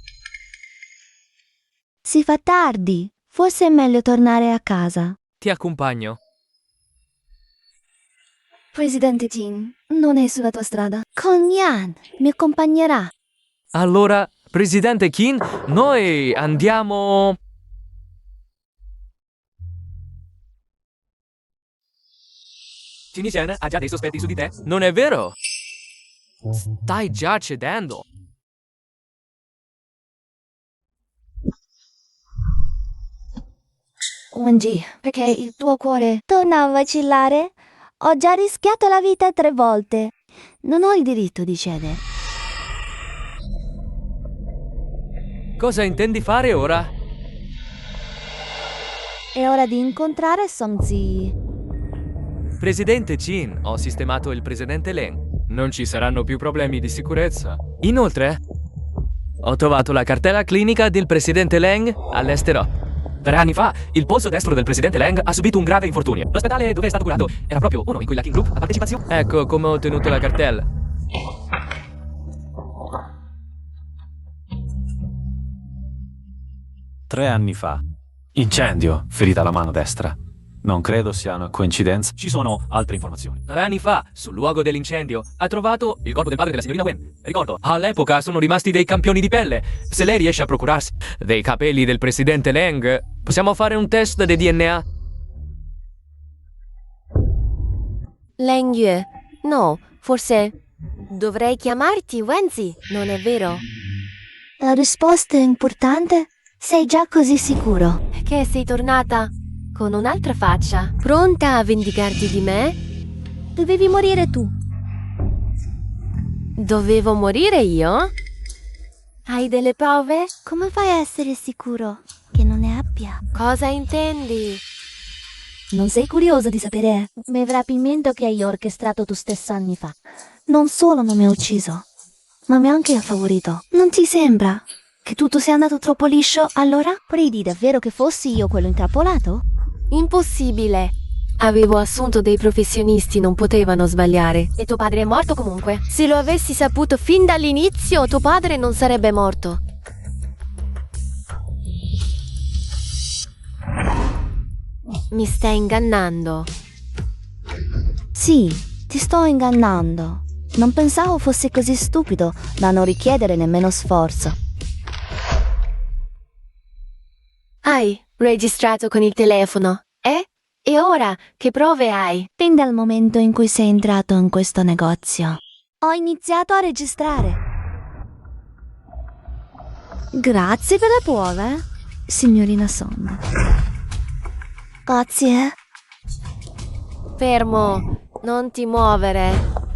Si fa tardi. Forse è meglio tornare a casa. Ti accompagno. Presidente Jin, non è sulla tua strada. Kongyan mi accompagnerà. Allora, Presidente Kim, noi andiamo... Shin ha già dei sospetti su di te? Non è vero? Stai già cedendo. Wenji, perché il tuo cuore... Torna a vacillare? Ho già rischiato la vita 3 volte. Non ho il diritto di cedere. Cosa intendi fare ora? È ora di incontrare Songzi. Presidente Chin, ho sistemato il presidente Len. Non ci saranno più problemi di sicurezza. Inoltre, ho trovato la cartella clinica del presidente Leng all'estero. 3 anni fa, il polso destro del presidente Leng ha subito un grave infortunio. L'ospedale dove è stato curato era proprio uno in cui la King Group ha partecipazione. Ecco come ho ottenuto la cartella. Tre anni fa. Incendio, ferita alla mano destra. Non credo sia una coincidenza. Ci sono altre informazioni. 3 anni fa, sul luogo dell'incendio, ha trovato il corpo del padre della signorina Wen. Ricordo, all'epoca sono rimasti dei campioni di pelle. Se lei riesce a procurarsi dei capelli del presidente Leng, possiamo fare un test di DNA. Leng Yue. No, forse dovrei chiamarti Wenzi, non è vero? La risposta è importante? Sei già così sicuro? Che sei tornata con un'altra faccia, pronta a vendicarti di me? Dovevi morire tu. Dovevo morire io? Hai delle prove? Come fai a essere sicuro che non ne abbia? Cosa intendi? Non sei curioso di sapere? Il rapimento che hai orchestrato tu stesso anni fa. Non solo non mi ha ucciso, ma mi ha anche favorito. Non ti sembra che tutto sia andato troppo liscio allora? Credi davvero che fossi io quello intrappolato? Impossibile. Avevo assunto dei professionisti, non potevano sbagliare. E tuo padre è morto comunque. Se lo avessi saputo fin dall'inizio, tuo padre non sarebbe morto. Mi stai ingannando. Sì, ti sto ingannando. Non pensavo fossi così stupido da non richiedere nemmeno sforzo. Hai registrato con il telefono, eh? E ora che prove hai? Fin dal momento in cui sei entrato in questo negozio, ho iniziato a registrare. Grazie per le prove, signorina Song. Grazie. Fermo, non ti muovere.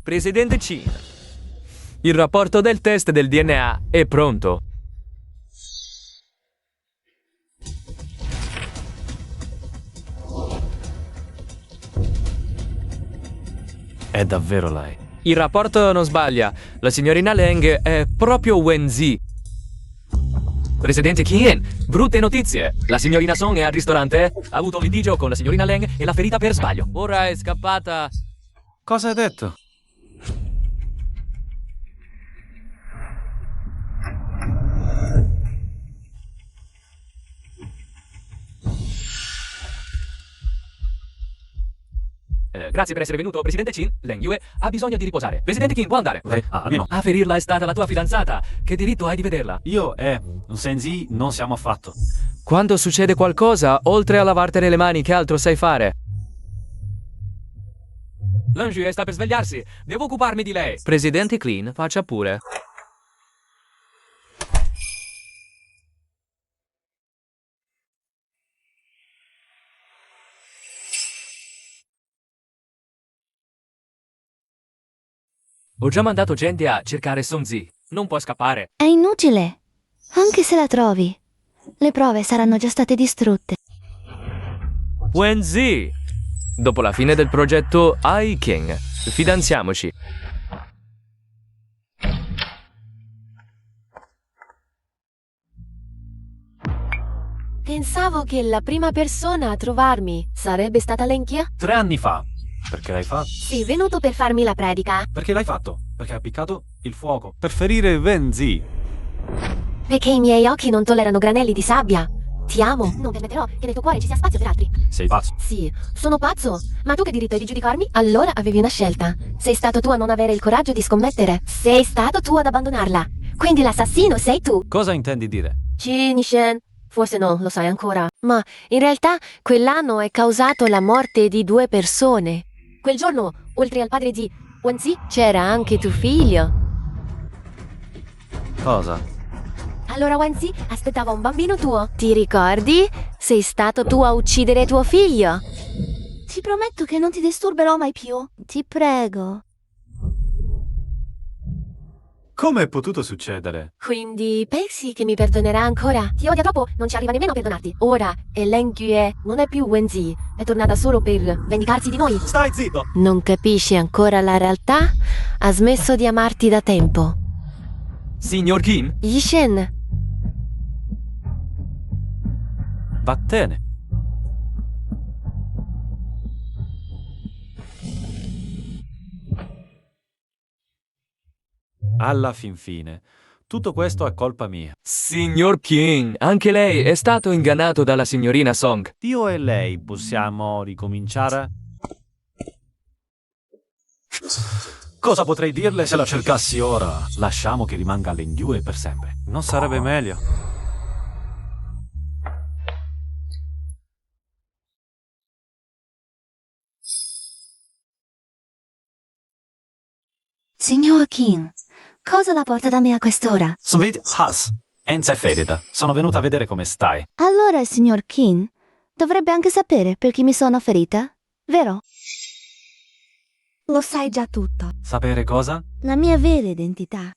Presidente Chin, il rapporto del test del DNA è pronto. È davvero lei. Il rapporto non sbaglia. La signorina Leng è proprio Wenzi. Presidente Kien, brutte notizie. La signorina Song è al ristorante, ha avuto un litigio con la signorina Leng e l'ha ferita per sbaglio. Ora è scappata. Cosa hai detto? Grazie per essere venuto, Presidente Chin. Leng Yue ha bisogno di riposare. Presidente Kim, può andare. Almeno. A ferirla è stata la tua fidanzata. Che diritto hai di vederla? Io e Senzi non siamo affatto. Quando succede qualcosa, oltre a lavartene le mani, che altro sai fare? Leng Yue sta per svegliarsi. Devo occuparmi di lei. Presidente Clean, faccia pure. Ho già mandato gente a cercare Songzi. Non può scappare. È inutile. Anche se la trovi, le prove saranno già state distrutte. Wenzi! Dopo la fine del progetto Ai King, fidanziamoci. Pensavo che la prima persona a trovarmi sarebbe stata Lenkia. 3 anni fa. Perché l'hai fatto? Sei venuto per farmi la predica. Perché l'hai fatto? Perché hai appiccato il fuoco. Per ferire Wenzi. Perché i miei occhi non tollerano granelli di sabbia. Ti amo. Non permetterò che nel tuo cuore ci sia spazio per altri. Sei pazzo. Sì, sono pazzo. Ma tu che diritto hai di giudicarmi? Allora avevi una scelta. Sei stato tu a non avere il coraggio di scommettere. Sei stato tu ad abbandonarla. Quindi l'assassino sei tu. Cosa intendi dire? Shen. Forse no, lo sai ancora. Ma in realtà quell'anno è causato la morte di 2 persone. Quel giorno, oltre al padre di Wenzi, c'era anche tuo figlio. Cosa? Allora Wenzi aspettava un bambino tuo. Ti ricordi? Sei stato tu a uccidere tuo figlio. Ti prometto che non ti disturberò mai più. Ti prego. Come è potuto succedere? Quindi pensi che mi perdonerà ancora? Ti odia troppo, non ci arriva nemmeno a perdonarti. Ora, Leng Yue non è più Wenzi. È tornata solo per vendicarsi di noi. Stai zitto! Non capisci ancora la realtà? Ha smesso di amarti da tempo. Signor Kim? Yishen, Vattene. Alla fin fine, tutto questo è colpa mia. Signor Kim, anche lei è stato ingannato dalla signorina Song. Io e lei possiamo ricominciare? Cosa potrei dirle se la cercassi ora? Lasciamo che rimanga all'indiue per sempre. Non sarebbe meglio? Signor King, cosa la porta da me a quest'ora? Sweet Has, Enza e Ferida. Sono venuta a vedere come stai. Allora il signor King dovrebbe anche sapere per chi mi sono ferita, vero? Lo sai già tutto. Sapere cosa? La mia vera identità.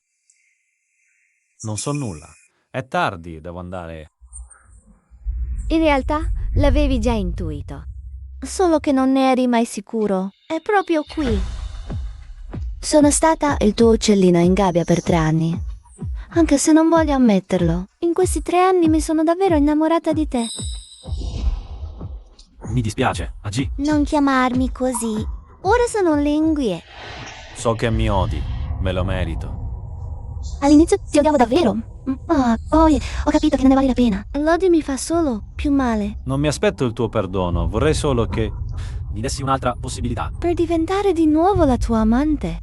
Non so nulla. È tardi, devo andare. In realtà l'avevi già intuito. Solo che non ne eri mai sicuro. È proprio qui. Sono stata il tuo uccellino in gabbia per 3 anni. Anche se non voglio ammetterlo, in questi 3 anni mi sono davvero innamorata di te. Mi dispiace, Agi. Non chiamarmi così. Ora sono lingue. So che mi odi, me lo merito. All'inizio ti odiavo davvero, ma poi ho capito che non ne vale la pena. L'odio mi fa solo più male. Non mi aspetto il tuo perdono, vorrei solo che... Mi dessi un'altra possibilità. Per diventare di nuovo la tua amante.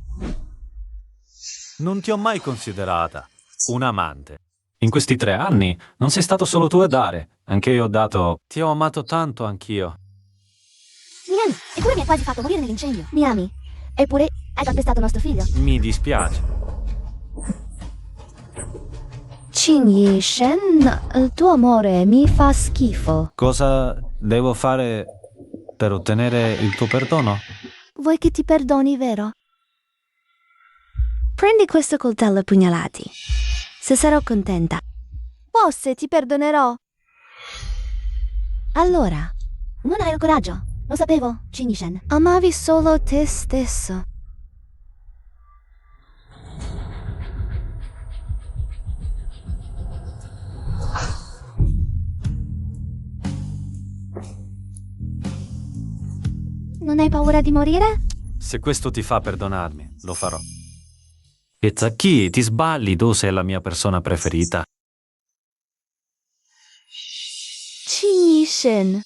Non ti ho mai considerata un amante. In questi 3 anni non sei stato solo tu a dare. Anche io ho dato... Ti ho amato tanto anch'io. Mi ami, eppure mi hai quasi fatto morire nell'incendio. Mi ami, eppure hai calpestato nostro figlio. Mi dispiace. Qin Yishen, il tuo amore mi fa schifo. Cosa devo fare per ottenere il tuo perdono? Vuoi che ti perdoni, vero? Prendi questo coltello a pugnalati. Se sarò contenta. Forse ti perdonerò. Allora, Non hai il coraggio, lo sapevo, Qin-Shen. amavi solo te stesso. Non hai paura di morire? Se questo ti fa perdonarmi, lo farò. E Zacchi, ti sbagli, tu sei la mia persona preferita. Qin Yishen.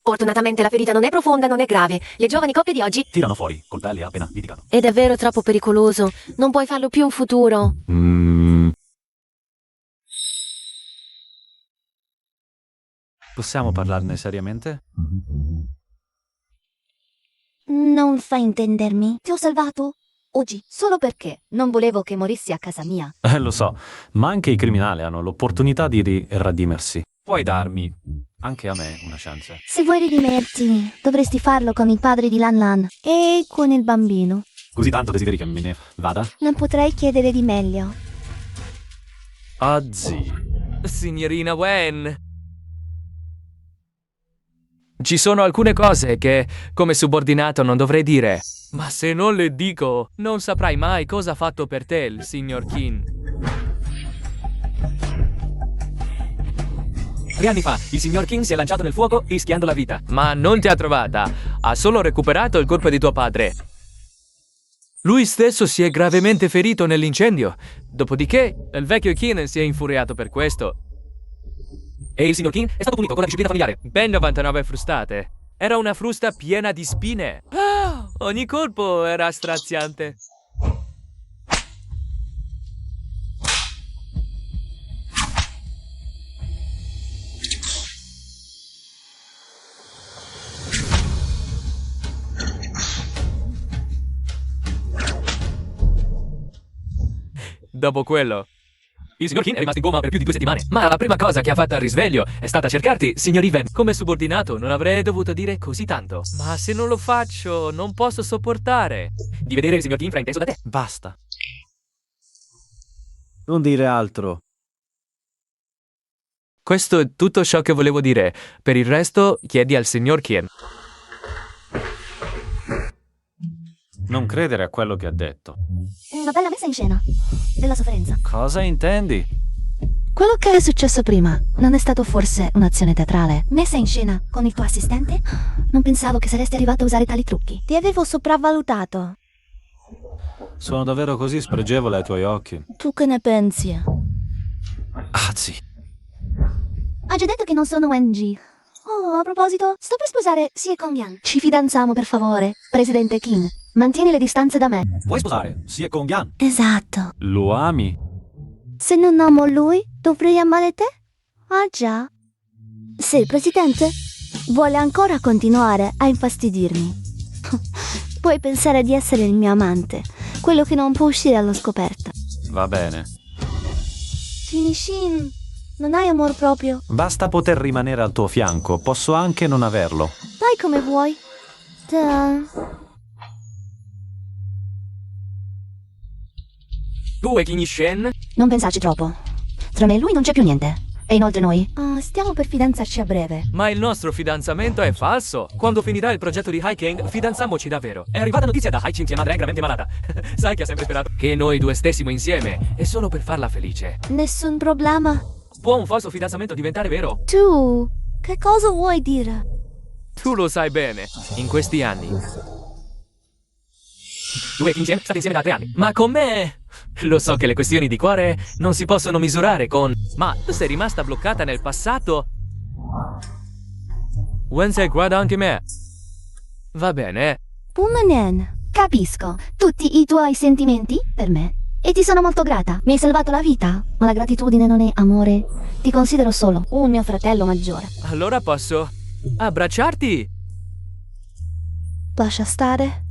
Fortunatamente la ferita non è profonda, non è grave. Le giovani coppie di oggi... Tirano fuori, coltelli appena litigano. È davvero troppo pericoloso. Non puoi farlo più in futuro. Possiamo parlarne seriamente? Non fai intendermi. Ti ho salvato oggi solo perché non volevo che morissi a casa mia. Lo so, ma anche i criminali hanno l'opportunità di redimersi. Puoi darmi, anche a me, una chance. Se vuoi redimerti, dovresti farlo con il padre di Lan Lan. E con il bambino. Così tanto desideri che me ne vada? Non potrei chiedere di meglio. Azzi. Signorina Wen. Ci sono alcune cose che, come subordinato, non dovrei dire. Ma se non le dico, non saprai mai cosa ha fatto per te il signor Qin. 3 anni fa, il signor King si è lanciato nel fuoco rischiando la vita. Ma non ti ha trovata. Ha solo recuperato il corpo di tuo padre. Lui stesso si è gravemente ferito nell'incendio. Dopodiché, il vecchio Qin si è infuriato per questo. E il signor King è stato punito con la disciplina familiare. Ben 99 frustate. Era una frusta piena di spine. Ah, ogni colpo era straziante. Dopo quello, Il signor King è rimasto in coma per più di 2 settimane. Ma la prima cosa che ha fatto al risveglio è stata cercarti, signor Ivan. come subordinato, non avrei dovuto dire così tanto. Ma se non lo faccio, non posso sopportare. Di vedere il signor King frainteso da te. Basta. Non dire altro. Questo è tutto ciò che volevo dire. Per il resto, chiedi al signor Qin. Non credere a quello che ha detto. Una bella messa in scena della sofferenza. Cosa intendi? Quello che è successo prima non è stato forse un'azione teatrale? Messa in scena con il tuo assistente? Non pensavo che saresti arrivato a usare tali trucchi. Ti avevo sopravvalutato. Sono davvero così spregevole ai tuoi occhi? Tu che ne pensi? Azzi. Ha già detto che non sono Wen-Ji. Oh, a proposito, sto per sposare Xie Kongyan. Ci fidanziamo, per favore, presidente Qin. Mantieni le distanze da me. Vuoi sposare? Sia con Yan. Esatto. Lo ami? Se non amo lui, dovrei amare te? Ah già. Se il presidente vuole ancora continuare a infastidirmi, puoi pensare di essere il mio amante, quello che non può uscire allo scoperto. Va bene. Qin, non hai amor proprio? Basta poter rimanere al tuo fianco, posso anche non averlo. Fai come vuoi. Ta. Tu e Qin Shen? Non pensarci troppo. Tra me e lui non c'è più niente. E inoltre noi stiamo per fidanzarci a breve. Ma il nostro fidanzamento è falso. Quando finirà il progetto di Hiking, fidanziamoci davvero. È arrivata notizia da Hiking che madre è gravemente malata. Sai che ha sempre sperato che noi due stessimo insieme. E solo per farla felice. Nessun problema. Può un falso fidanzamento diventare vero? Tu, che cosa vuoi dire? Tu lo sai bene. In questi anni. Due insieme, state insieme da 3 anni. Ma con me? Lo so che le questioni di cuore non si possono misurare con... Ma tu sei rimasta bloccata nel passato? Wednesday guarda anche me. Va bene. Pumanen. Capisco tutti i tuoi sentimenti per me e ti sono molto grata. Mi hai salvato la vita, ma la gratitudine non è amore. Ti considero solo un mio fratello maggiore. Allora posso abbracciarti? Lascia stare.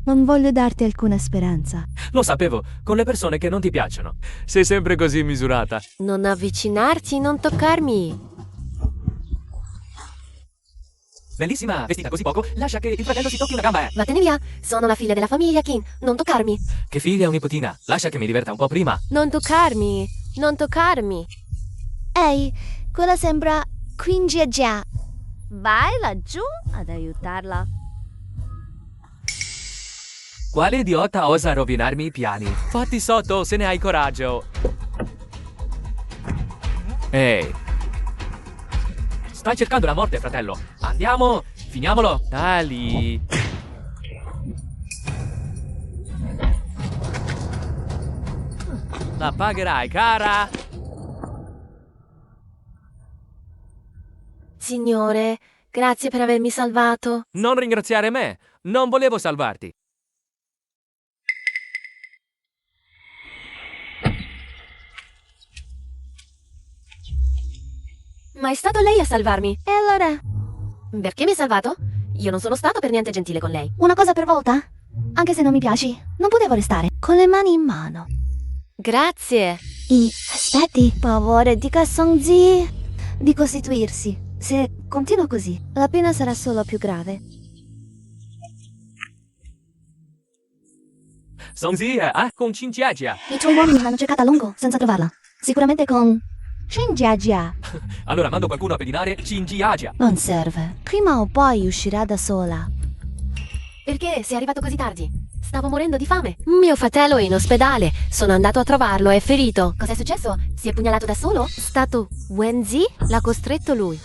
Non voglio darti alcuna speranza. Lo sapevo, con le persone che non ti piacciono. Sei sempre così misurata. Non avvicinarti, non toccarmi. Bellissima, vestita così poco, lascia che il fratello si tocchi una gamba. Vattene via, sono la figlia della famiglia King. Non toccarmi. Che figlia o nipotina, lascia che mi diverta un po' prima. Non toccarmi. Non toccarmi. Ehi, quella sembra Queen Gia. Vai laggiù ad aiutarla. Quale idiota osa rovinarmi i piani? Fatti sotto se ne hai coraggio. Ehi. Stai cercando la morte, fratello. Andiamo, finiamolo. Dali. La pagherai, cara. Signore, grazie per avermi salvato. Non ringraziare me. Non volevo salvarti. Ma è stato lei a salvarmi. E allora? Perché mi ha salvato? Io non sono stato per niente gentile con lei. Una cosa per volta? Anche se non mi piaci, non potevo restare. Con le mani in mano. Grazie. Aspetti, Favore, dica a Songzi. di costituirsi. Se continuo così. La pena sarà solo più grave. Songzi, con Cinziagia. I tuoi uomini l'hanno cercata a lungo, senza trovarla. Sicuramente con... Shinjiajia. Allora mando qualcuno a pedinare Cinziagia. Non serve. Prima o poi uscirà da sola. Perché sei arrivato così tardi? Stavo morendo di fame. Mio fratello è in ospedale. Sono andato a trovarlo, è ferito. Cos'è successo? Si è pugnalato da solo? Stato Wenzi l'ha costretto lui.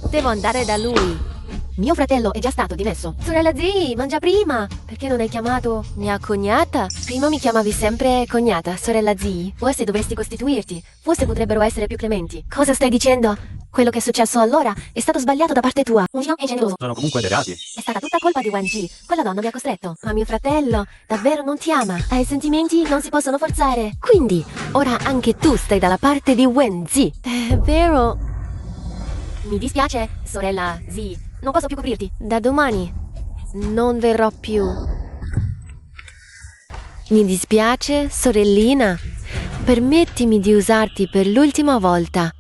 Devo andare da lui. Mio fratello è già stato dimesso. Sorella zii, mangia prima. Perché non hai chiamato mia cognata? Prima mi chiamavi sempre cognata, sorella zii. Forse dovresti costituirti. Forse potrebbero essere più clementi. Cosa stai dicendo? Quello che è successo allora è stato sbagliato da parte tua. Un è generoso. Sono comunque dei reati. È stata tutta colpa di Wenji. Quella donna mi ha costretto. Ma mio fratello davvero non ti ama. I sentimenti non si possono forzare. Quindi, ora anche tu stai dalla parte di Wenji. È vero. Mi dispiace, sorella zii. Non posso più coprirti. Da domani non verrò più. Mi dispiace, sorellina. Permettimi di usarti per l'ultima volta.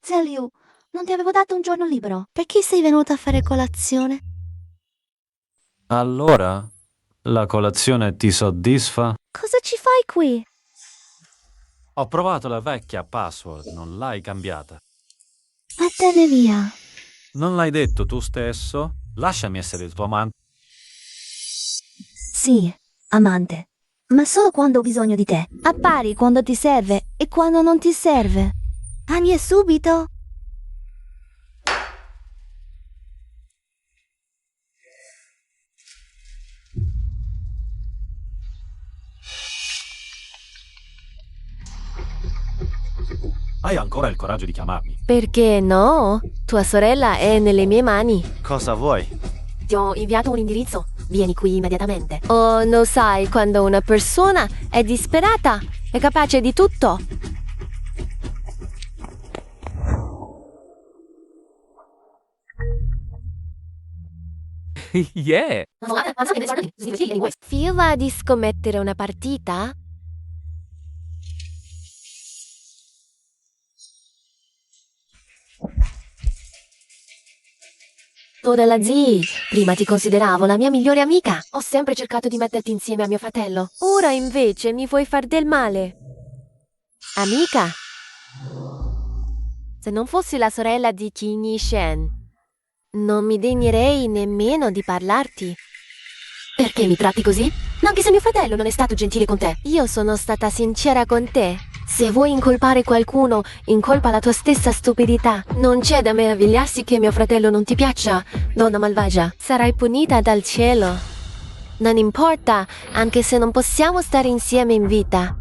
Zeliu, non ti avevo dato un giorno libero. Perché sei venuta a fare colazione? Allora, la colazione ti soddisfa? Cosa ci fai qui? Ho provato la vecchia password, non l'hai cambiata. Vattene via. Non l'hai detto tu stesso? Lasciami essere il tuo amante. Sì, amante. Ma solo quando ho bisogno di te. Appari quando ti serve e quando non ti serve. Annie subito. Hai ancora il coraggio di chiamarmi. Perché no? Tua sorella è nelle mie mani. Cosa vuoi? Ti ho inviato un indirizzo. Vieni qui immediatamente. Oh, lo sai, quando una persona è disperata, è capace di tutto. Yeah. Fila di scommettere una partita? Sorella zii, prima ti consideravo la mia migliore amica. Ho sempre cercato di metterti insieme a mio fratello. Ora invece mi vuoi far del male. Amica, se non fossi la sorella di Qin Yishen, non mi degnerei nemmeno di parlarti. Perché mi tratti così? Anche se mio fratello non è stato gentile con te. Io sono stata sincera con te. Se vuoi incolpare qualcuno, incolpa la tua stessa stupidità. Non c'è da meravigliarsi che mio fratello non ti piaccia, donna malvagia. Sarai punita dal cielo. Non importa, anche se non possiamo stare insieme in vita.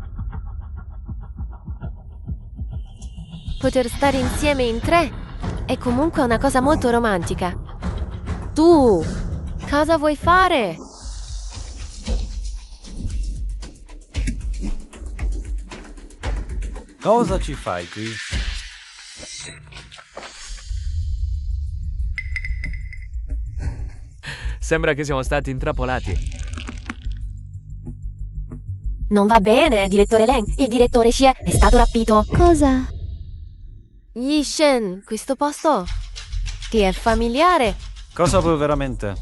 Poter stare insieme in 3 è comunque una cosa molto romantica. Tu, cosa vuoi fare? Cosa ci fai qui? Sembra che siamo stati intrappolati. Non va bene, direttore Len. Il direttore Xie è stato rapito. Cosa? Yishen, questo posto ti è familiare? Cosa vuoi veramente?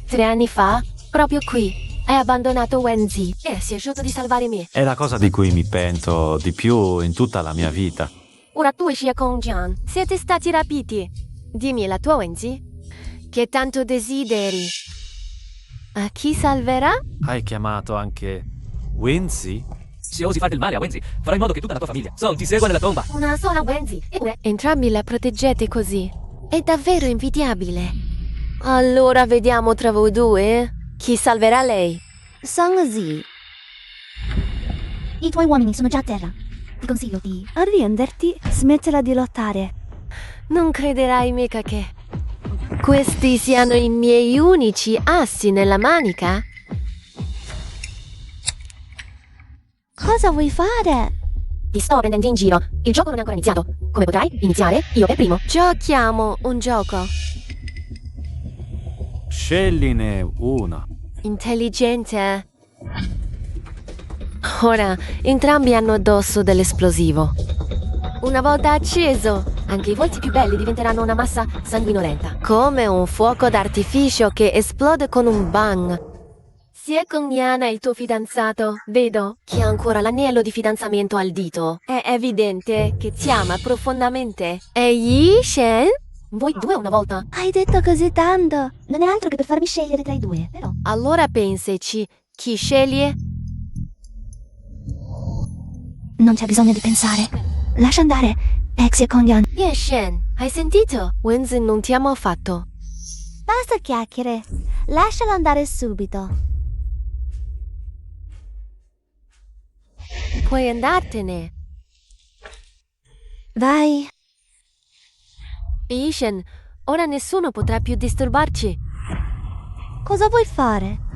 3 anni fa, proprio qui, hai abbandonato Wenzi e si è scelto di salvare me. È la cosa di cui mi pento di più in tutta la mia vita. Ora tu e Xie Kongjian siete stati rapiti. Dimmi la tua Wenzi, che tanto desideri. A chi salverà? Hai chiamato anche Wincy? Se osi fare del male a Wenzi, farai in modo che tutta la tua famiglia Song ti segua nella tomba. Una sola Wenzi. Eppure, Entrambi la proteggete così. È davvero invidiabile. Allora vediamo tra voi due chi salverà lei. Song Zi, i tuoi uomini sono già a terra. Ti consiglio di... arrenderti, smettila di lottare. Non crederai mica che questi siano i miei unici assi nella manica? Cosa vuoi fare? Ti sto prendendo in giro. Il gioco non è ancora iniziato. Come potrai iniziare? Io per primo. Giochiamo un gioco. Scegliene una. Intelligente. Ora, entrambi hanno addosso dell'esplosivo. Una volta acceso, Anche i volti più belli diventeranno una massa sanguinolenta. come un fuoco d'artificio che esplode con un bang. Xie Kongyan è il tuo fidanzato. Vedo che ha ancora l'anello di fidanzamento al dito. È evidente che ti ama profondamente. E Yishen? Voi due una volta. Hai detto così tanto. Non è altro che per farmi scegliere tra i due, però. Allora pensaci, chi sceglie? Non c'è bisogno di pensare. Lascia andare, Xie Kongyan. Yishen, hai sentito? Wenzi non ti amo affatto. Basta chiacchiere. Lascialo andare subito. Puoi andartene. Vai. Yishen, ora nessuno potrà più disturbarci. Cosa vuoi fare?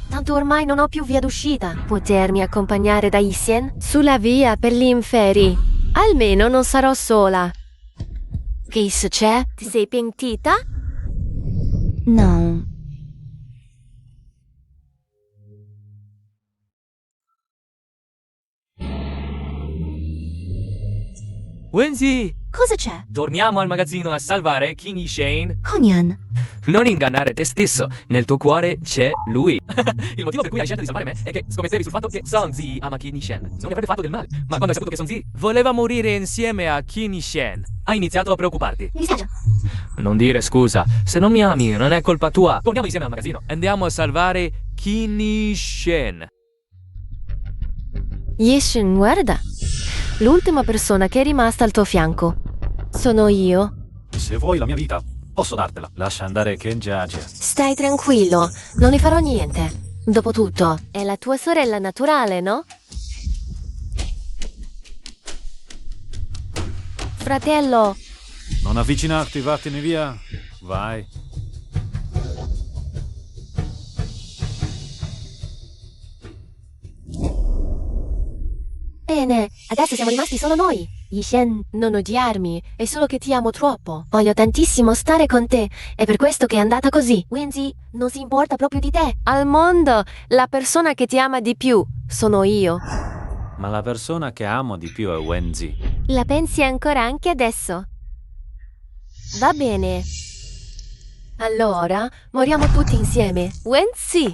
Tanto ormai non ho più via d'uscita. Potermi accompagnare da Yishen sulla via per gli inferi. Almeno non sarò sola. Che c'è? Ti sei pentita? No. Wenzi, Cosa c'è? torniamo al magazzino a salvare King Yishen. Kongyan. Non ingannare te stesso, nel tuo cuore c'è lui. Il motivo per cui hai scelto di salvare me è che scommettevi sul fatto che Song Zi ama Qin Yishen. Non mi avrebbe fatto del male, ma quando hai saputo che Song Zi voleva morire insieme a Qin Yishen, hai iniziato a preoccuparti. Mi dispiace. Non dire scusa, se non mi ami non è colpa tua. Torniamo insieme al magazzino. Andiamo a salvare Qin Yishen. Yishen, guarda. L'ultima persona che è rimasta al tuo fianco. Sono io. Se vuoi la mia vita, posso dartela. Lascia andare Kenjaji. Stai tranquillo, non ne farò niente. Dopotutto, è la tua sorella naturale, no? Fratello, Non avvicinarti, vattene via. Vai. Bene, adesso siamo rimasti solo noi. Yishen, non odiarmi, è solo che ti amo troppo. voglio tantissimo stare con te. È per questo che è andata così. Wenzi non si importa proprio di te. Al mondo, la persona che ti ama di più sono io. Ma la persona che amo di più è Wenzi. La pensi ancora anche adesso? Va bene. Allora, moriamo tutti insieme. Wenzi!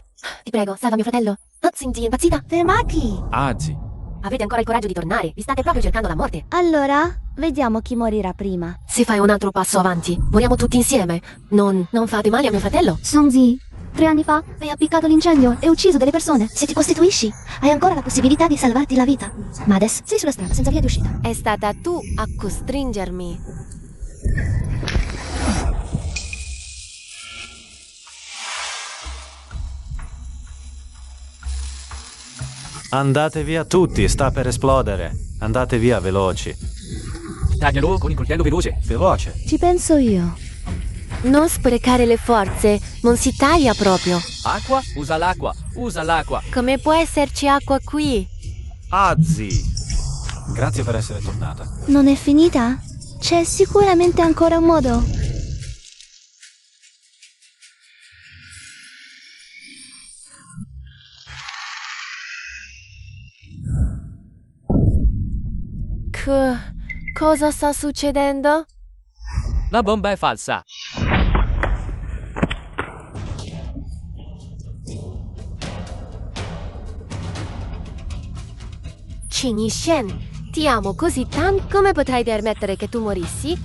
Ti prego, salva mio fratello. Oh, Xingzi è impazzita. Fermati. Azi. Avete ancora il coraggio di tornare? Vi state proprio cercando la morte. Allora, vediamo chi morirà prima. Se fai un altro passo avanti, moriamo tutti insieme. Non fate male a mio fratello. Songzi, 3 anni fa hai appiccato l'incendio e ucciso delle persone. Se ti costituisci, hai ancora la possibilità di salvarti la vita. Ma adesso sei sulla strada senza via di uscita. È stata tu a costringermi. Andate via tutti, sta per esplodere. Andate via veloci. Taglialo con il coltello veloce. Veloce. Ci penso io. Non sprecare le forze, non si taglia proprio. Acqua? Usa l'acqua. Usa l'acqua. Come può esserci acqua qui? Azzi. Grazie per essere tornata. Non è finita? C'è sicuramente ancora un modo. Cosa sta succedendo? La bomba è falsa. Qin Shen, ti amo così tanto, come potrai permettere che tu morissi?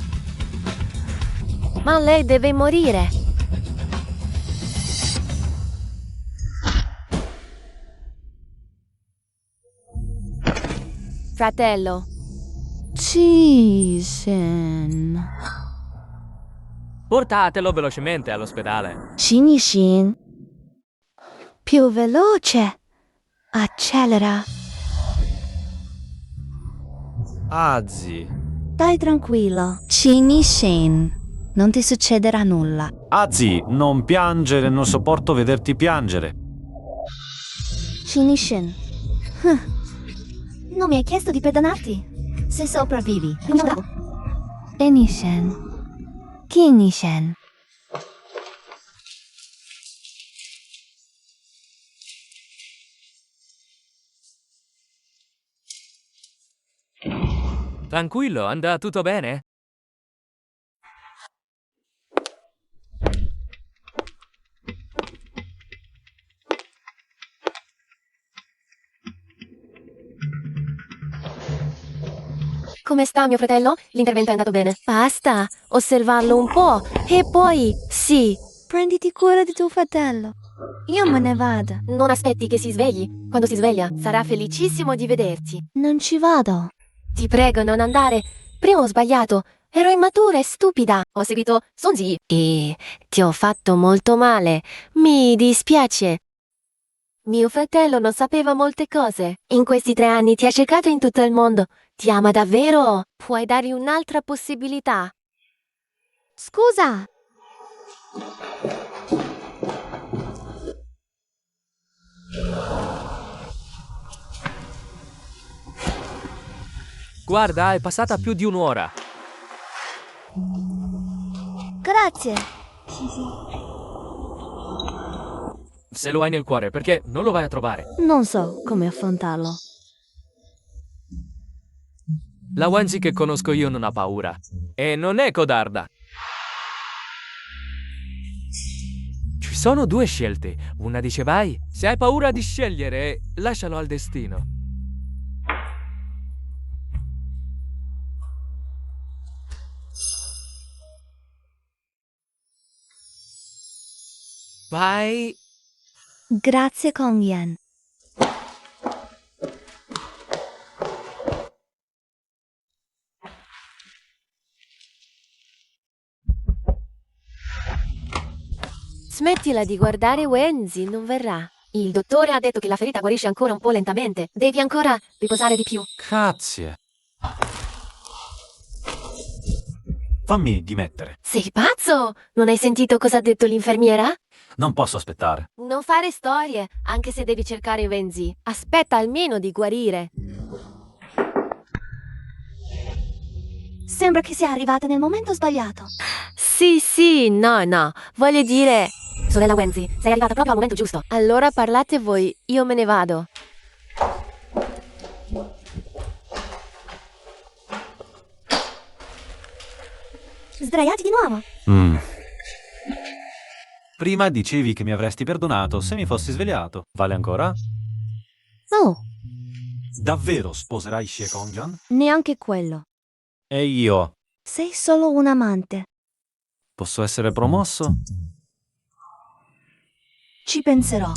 Ma lei deve morire. Fratello, Cisen. Portatelo velocemente all'ospedale. Shinishin. Più veloce. Accelera. Azzi. Stai tranquillo. Shinishin. Non ti succederà nulla. Azzi, non piangere, non sopporto vederti piangere. Shinishin. Non mi hai chiesto di perdonarti? Se sopravvivi, quindi bravo. Enishen. Kinishen. Tranquillo, anda tutto bene? come sta mio fratello? L'intervento è andato bene. Basta, osservarlo un po'. E poi, sì, Prenditi cura di tuo fratello. Io me ne vado. non aspetti che si svegli. Quando si sveglia, sarà felicissimo di vederti. Non ci vado. Ti prego, non andare. Prima ho sbagliato. Ero immatura e stupida. Ho seguito Sonzi e ti ho fatto molto male. Mi dispiace. Mio fratello non sapeva molte cose. In questi 3 anni ti ha cercato in tutto il mondo. Ti ama davvero? Puoi dargli un'altra possibilità. Scusa. Guarda, è passata più di un'ora. Grazie. Se lo hai nel cuore, perché non lo vai a trovare? Non so come affrontarlo. La Wenzi che conosco io non ha paura. E non è codarda. Ci sono 2 scelte. Una dice vai. Se hai paura di scegliere, lascialo al destino. Vai. Grazie, Kongyan. Smettila di guardare Wenzi, non verrà. Il dottore ha detto che la ferita guarisce ancora un po' lentamente. Devi ancora riposare di più. Grazie. Fammi dimettere. Sei pazzo? Non hai sentito cosa ha detto l'infermiera? Non posso aspettare. Non fare storie, anche se devi cercare Wenzi. Aspetta almeno di guarire. Sembra che sia arrivata nel momento sbagliato. Sì, no. Voglio dire... Sorella Wenzi, sei arrivata proprio al momento giusto. Allora parlate voi, io me ne vado. Sdraiati di nuovo. Prima dicevi che mi avresti perdonato se mi fossi svegliato. Vale ancora? Oh, Davvero sposerai Xie Kongyan? Neanche quello. E io Sei solo un amante. posso essere promosso? Ci penserò.